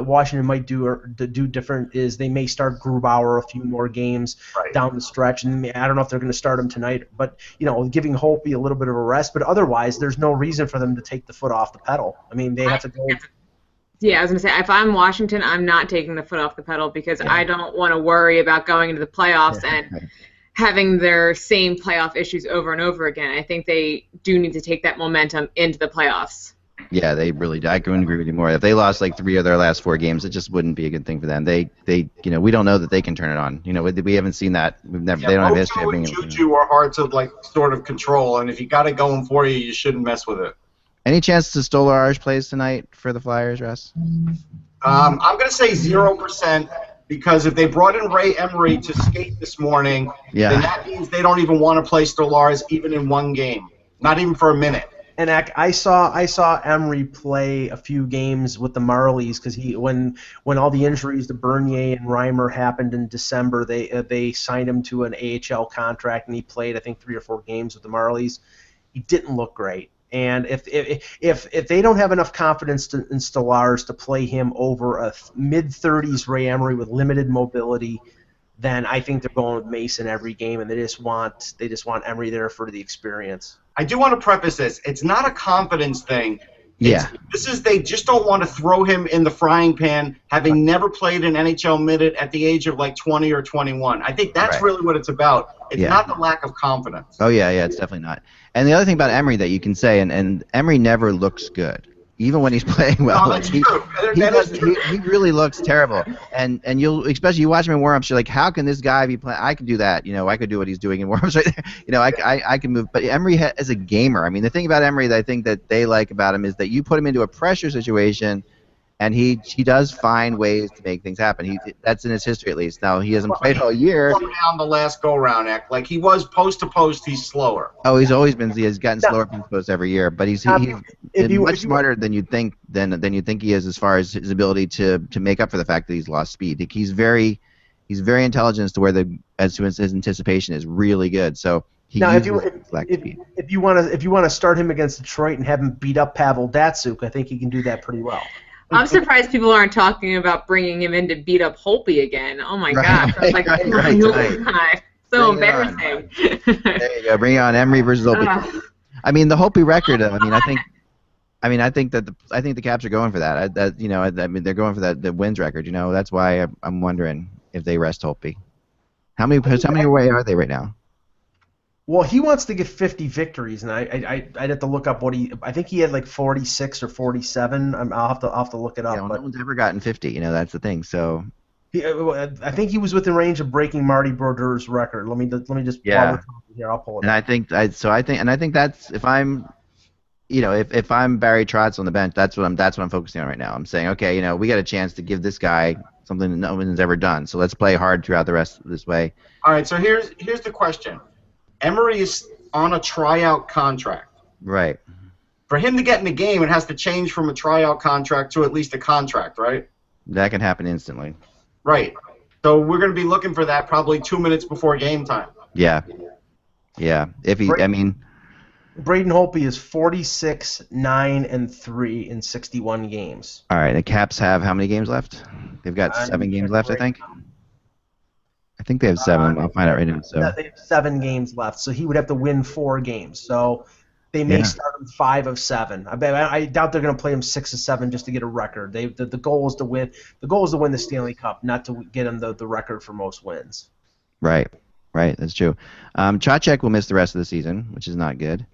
Washington might do different is they may start Grubauer a few more games down the stretch, and I don't know if they're going to start him tonight. But giving Holtby a little bit of a rest. But otherwise, there's no reason for them to take the foot off the pedal. I mean, they have to go. Yeah, I was going to say, if I'm Washington, I'm not taking the foot off the pedal because I don't want to worry about going into the playoffs and having their same playoff issues over and over again. I think they do need to take that momentum into the playoffs. Yeah, they really do. I couldn't agree with you more. If they lost 3 of their last 4 games, it just wouldn't be a good thing for them. They we don't know that they can turn it on. We haven't seen that. They don't have history of being able to. Juju are hard to sort of control, and if you got it going for you, you shouldn't mess with it. Any chance to Stolarz plays tonight for the Flyers, Russ? I'm going to say 0% because if they brought in Ray Emery to skate this morning, then that means they don't even want to play Stolarz even in 1 game, not even for a minute. And I saw Emery play a few games with the Marlies because when all the injuries to Bernier and Reimer happened in December, they signed him to an AHL contract and he played I think 3 or 4 games with the Marlies. He didn't look great. And if they don't have enough confidence in Stolarz to play him over a mid-30s Ray Emery with limited mobility, then I think they're going with Mason every game, and they just want Emery there for the experience. I do want to preface this. It's not a confidence thing. They just don't want to throw him in the frying pan, having never played an NHL minute at the age of 20 or 21. I think that's really what it's about. It's not the lack of confidence. Oh, yeah, it's definitely not. And the other thing about Emery that you can say, and Emery never looks good, even when he's playing well. No, that's true. He really looks terrible. And you'll, especially you watch him in warm-ups, you're like, how can this guy be playing? I could do that. I could do what he's doing in warm-ups right there. I can move. But Emery is a gamer. I mean, the thing about Emery that I think that they like about him is that you put him into a pressure situation, And he does find ways to make things happen. That's in his history at least. Now he hasn't played all year. Slow down the last go round, like he was post to post. He's slower. Oh, he's always been. He has gotten slower post every year, but he's much smarter than you'd think you think he is as far as his ability to make up for the fact that he's lost speed. He's very intelligent as to where his anticipation is really good. So if you want to start him against Detroit and have him beat up Pavel Datsyuk, I think he can do that pretty well. I'm surprised people aren't talking about bringing him in to beat up Holtby again. Oh my gosh! I was like, right. So embarrassing. There you go. Bring it on, Emery versus Holtby. I mean, the Holtby record. I think the Caps are going for that. They're going for the wins record. That's why I'm wondering if they rest Holtby. How many away are they right now? Well, he wants to get 50 victories, and I'd have to look up I think he had like 46 or 47. I'll have to look it up. Yeah, no one's ever gotten 50. That's the thing. So. I think he was within range of breaking Marty Brodeur's record. Let me just here. I'll pull it. And up. I think that's if I'm Barry Trotz on the bench, that's what I'm focusing on right now. I'm saying, okay, we got a chance to give this guy something that no one's ever done. So let's play hard throughout the rest of this way. All right. So here's the question. Emery is on a tryout contract. Right. For him to get in the game, it has to change from a tryout contract to at least a contract, right? That can happen instantly. Right. So we're going to be looking for that probably 2 minutes before game time. Yeah. Braden Holtby is 46, 9, and 3 in 61 games. All right. The Caps have how many games left? They've got 7 games left, I think. I think they have 7. I'll find out right now. So they have 7 games left, so he would have to win 4 games. So they may start him 5 of 7. I doubt they're going to play him 6 of 7 just to get a record. The goal is to win. The goal is to win the Stanley Cup, not to get him the record for most wins. Right. That's true. Trocheck will miss the rest of the season, which is not good.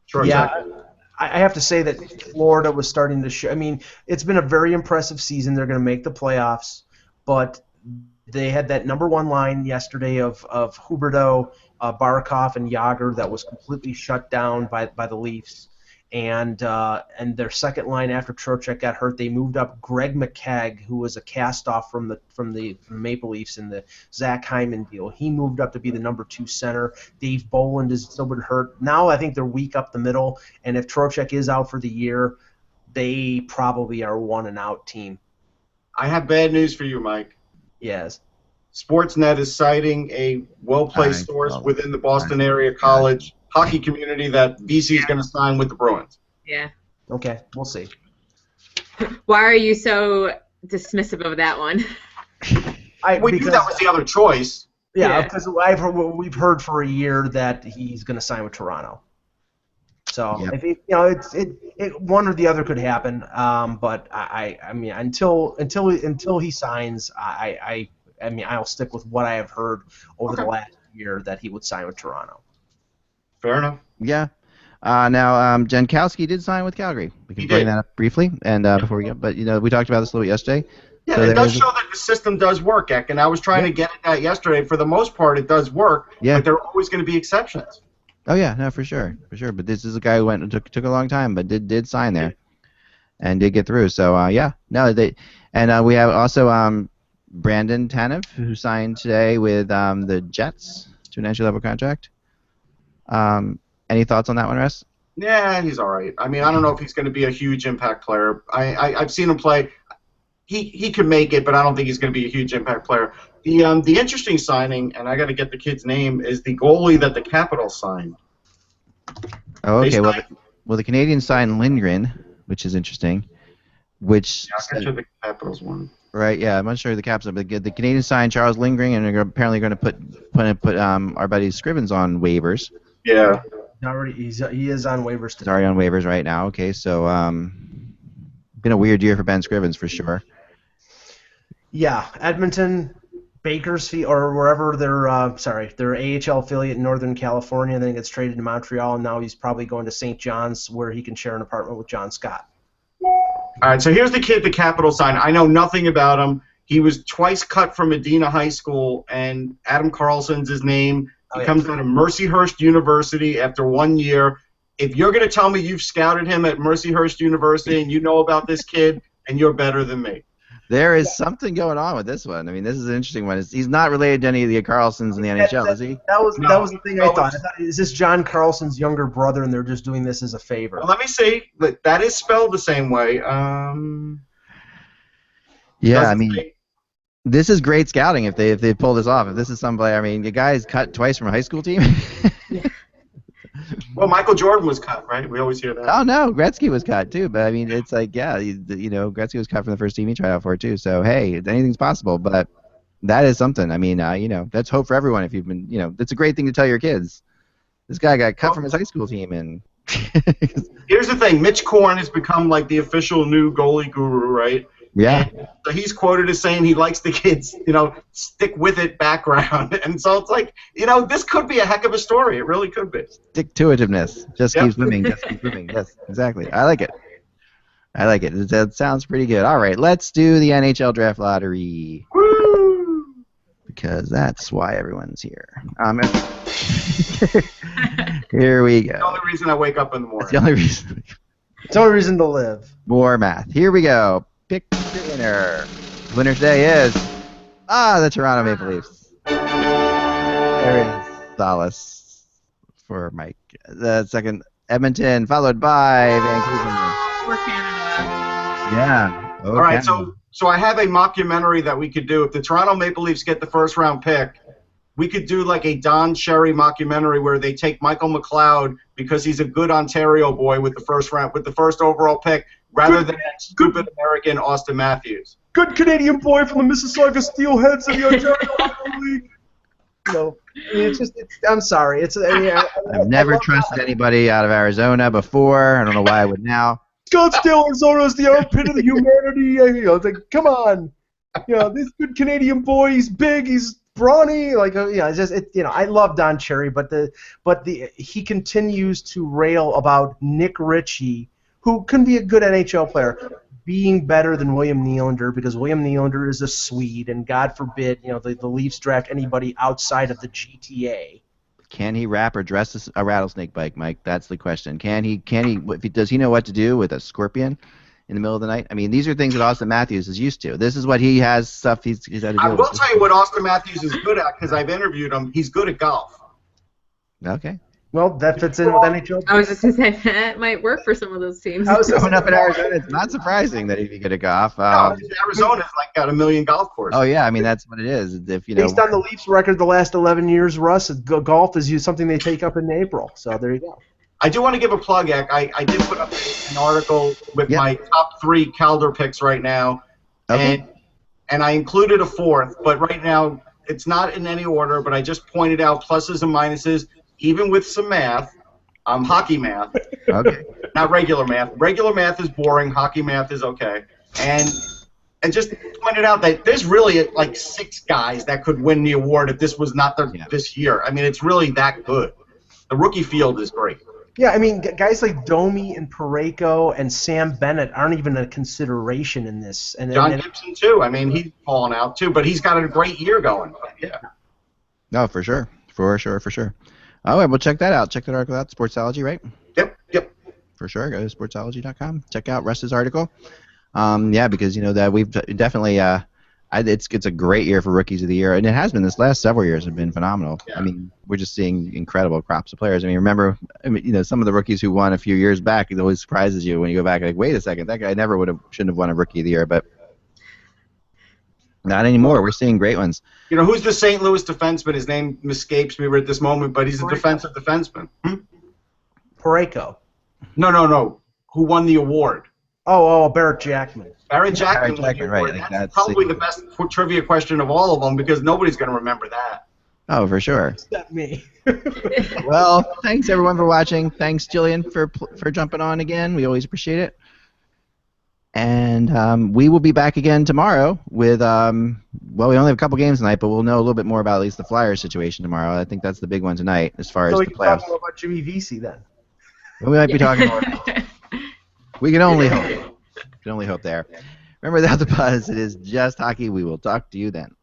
Sure. Yeah. Exactly. I have to say that Florida was starting to show. I mean, it's been a very impressive season. They're going to make the playoffs, but they had that number 1 line yesterday of Huberdeau, Barkov, and Yager that was completely shut down by the Leafs. And their second line after Trocheck got hurt, they moved up Greg McKegg, who was a cast-off from the Maple Leafs in the Zach Hyman deal. He moved up to be the number 2 center. Dave Boland is still been hurt. Now I think they're weak up the middle, and if Trocheck is out for the year, they probably are a 1-and-out team. I have bad news for you, Mike. Yes. Sportsnet is citing a well-placed source within the Boston area college hockey community that VC is going to sign with the Bruins. Yeah. Okay, we'll see. Why are you so dismissive of that one? We knew that was the other choice. Yeah, because we've heard for a year that he's going to sign with Toronto. So I think it one or the other could happen. But I mean until he signs, I'll stick with what I have heard over the last year that he would sign with Toronto. Fair enough. Yeah. Now Jankowski did sign with Calgary. We can bring that up briefly, and before we go, but we talked about this a little bit yesterday. Yeah, so it does show that the system does work, Eck, and I was trying to get at that yesterday. For the most part, it does work, but there are always going to be exceptions. Oh yeah, no, for sure. But this is a guy who went and took a long time, but did sign there, and did get through. So we have also Brandon Tanev, who signed today with the Jets to an entry-level contract. Any thoughts on that one, Russ? Yeah, he's all right. I mean, I don't know if he's going to be a huge impact player. I've seen him play. He could make it, but I don't think he's going to be a huge impact player. The interesting signing, and I got to get the kid's name, is the goalie that the Capitals signed. Oh, okay. Well, the Canadians signed Lindgren, which is interesting. Which I'm not sure the Capitals one. Right. Yeah, I'm not sure the Caps, but the Canadians signed Charles Lindgren, and they're apparently going to put our buddy Scrivens on waivers. Yeah. He is on waivers today. He's already on waivers right now. Okay, so been a weird year for Ben Scrivens for sure. Yeah, Edmonton, Bakersfield, or wherever their AHL affiliate in Northern California, then he gets traded to Montreal, and now he's probably going to St. John's where he can share an apartment with John Scott. All right, so here's the kid the Capitals signed. I know nothing about him. He was twice cut from Medina High School, and Adam Carlson's his name. He comes out of Mercyhurst University after 1 year. If you're going to tell me you've scouted him at Mercyhurst University and you know about this kid, and you're better than me. There is something going on with this one. I mean, this is an interesting one. He's not related to any of the Carlsons in the NHL, is he? That was the thing I No, thought. Is this John Carlson's younger brother, and they're just doing this as a favor? Well, let me see. That is spelled the same way. Yeah, I doesn't mean, say- this is great scouting if they pull this off. If this is somebody, I mean, the guy's cut twice from a high school team. Well, Michael Jordan was cut, right? We always hear that. Oh no, Gretzky was cut too. But I mean, it's like, yeah, Gretzky was cut from the first team he tried out for too. So hey, anything's possible. But that is something. I mean, that's hope for everyone. If you've been, that's a great thing to tell your kids. This guy got cut from his high school team, and Here's the thing: Mitch Korn has become like the official new goalie guru, right? yeah. And so he's quoted as saying he likes the kids, stick with it background, and so it's like, this could be a heck of a story. It really could be. Stick-to-itiveness. Just Yep. keeps moving. Just keeps moving. Yes, exactly. I like it. That sounds pretty good. All right, let's do the NHL Draft Lottery Woo! because that's why everyone's here. Here we go. The only reason I wake up in the morning. That's the only reason. It's the only reason to live. More math. Here we go. Pick the winner. The winner today is the Toronto Maple Leafs. There is solace for Mike. The second, Edmonton, followed by Vancouver. For Canada. Yeah. All right, so I have a mockumentary that we could do. If the Toronto Maple Leafs get the first round pick, we could do like a Don Cherry mockumentary where they take Michael McLeod because he's a good Ontario boy with the first overall pick, rather than that stupid American Austin Matthews. Good Canadian boy from the Mississauga Steelheads of the Ontario Hockey League. I'm sorry. I've never trusted anybody out of Arizona before. I don't know why I would now. Scottsdale, Arizona is the armpit of the humanity. It's like, come on. This good Canadian boy, he's big, he's brawny. I love Don Cherry, but he continues to rail about Nick Ritchie, who can be a good NHL player, being better than William Nylander because William Nylander is a Swede, and God forbid, the Leafs draft anybody outside of the GTA. Can he rap or dress a rattlesnake bike, Mike? That's the question. Does he know what to do with a scorpion in the middle of the night? I mean, these are things that Austin Matthews is used to. This is what he has stuff he's had to do. I will tell you what Austin Matthews is good at because I've interviewed him. He's good at golf. Okay. Well, that fits in with NHL. I was just going to say that might work for some of those teams. Growing up in Arizona, it's not surprising that he'd be good at golf. Arizona's got a million golf courses. Oh yeah, I mean that's what it is. Based on the Leafs record the last 11 years, Russ, golf is something they take up in April. So there you go. I do want to give a plug, Eck. I did put up an article with my top 3 Calder picks right now, and I included a 4th, but right now it's not in any order, but I just pointed out pluses and minuses, even with some math, hockey math. Okay. Not regular math. Regular math is boring. Hockey math is okay. And just pointed out that there's really like 6 guys that could win the award if this was not this year. I mean, it's really that good. The rookie field is great. Yeah, I mean, guys like Domi and Parayko and Sam Bennett aren't even a consideration in this. And John Gibson, too. I mean, he's fallen out, too, but he's got a great year going. Yeah. No, for sure. For sure. All right, well, check that out. Check that article out. Sportsology, right? Yep. For sure. Go to sportsology.com. Check out Russ's article. Because that we've definitely it's a great year for rookies of the year, and it has been. This last several years have been phenomenal. Yeah. I mean, we're just seeing incredible crops of players. I mean, remember, some of the rookies who won a few years back. It always surprises you when you go back. Like, wait a second, that guy shouldn't have won a rookie of the year, but not anymore. We're seeing great ones. Who's the St. Louis defenseman? His name escapes me right at this moment, but he's a defensive defenseman. Parayko. No. Who won the award? Oh, Barrett Jackman. Barrett Jackman, right. Like that's probably the best trivia question of all of them because nobody's going to remember that. Oh, for sure. Except me. Well, thanks everyone for watching. Thanks, Jillian, for jumping on again. We always appreciate it. And we will be back again tomorrow with, we only have a couple games tonight, but we'll know a little bit more about at least the Flyers situation tomorrow. I think that's the big one tonight as far as the playoffs. So we can talk more about Jimmy Vesey then. We might be talking more. We can only hope. We can only hope there. Remember that the buzz. It is just hockey. We will talk to you then.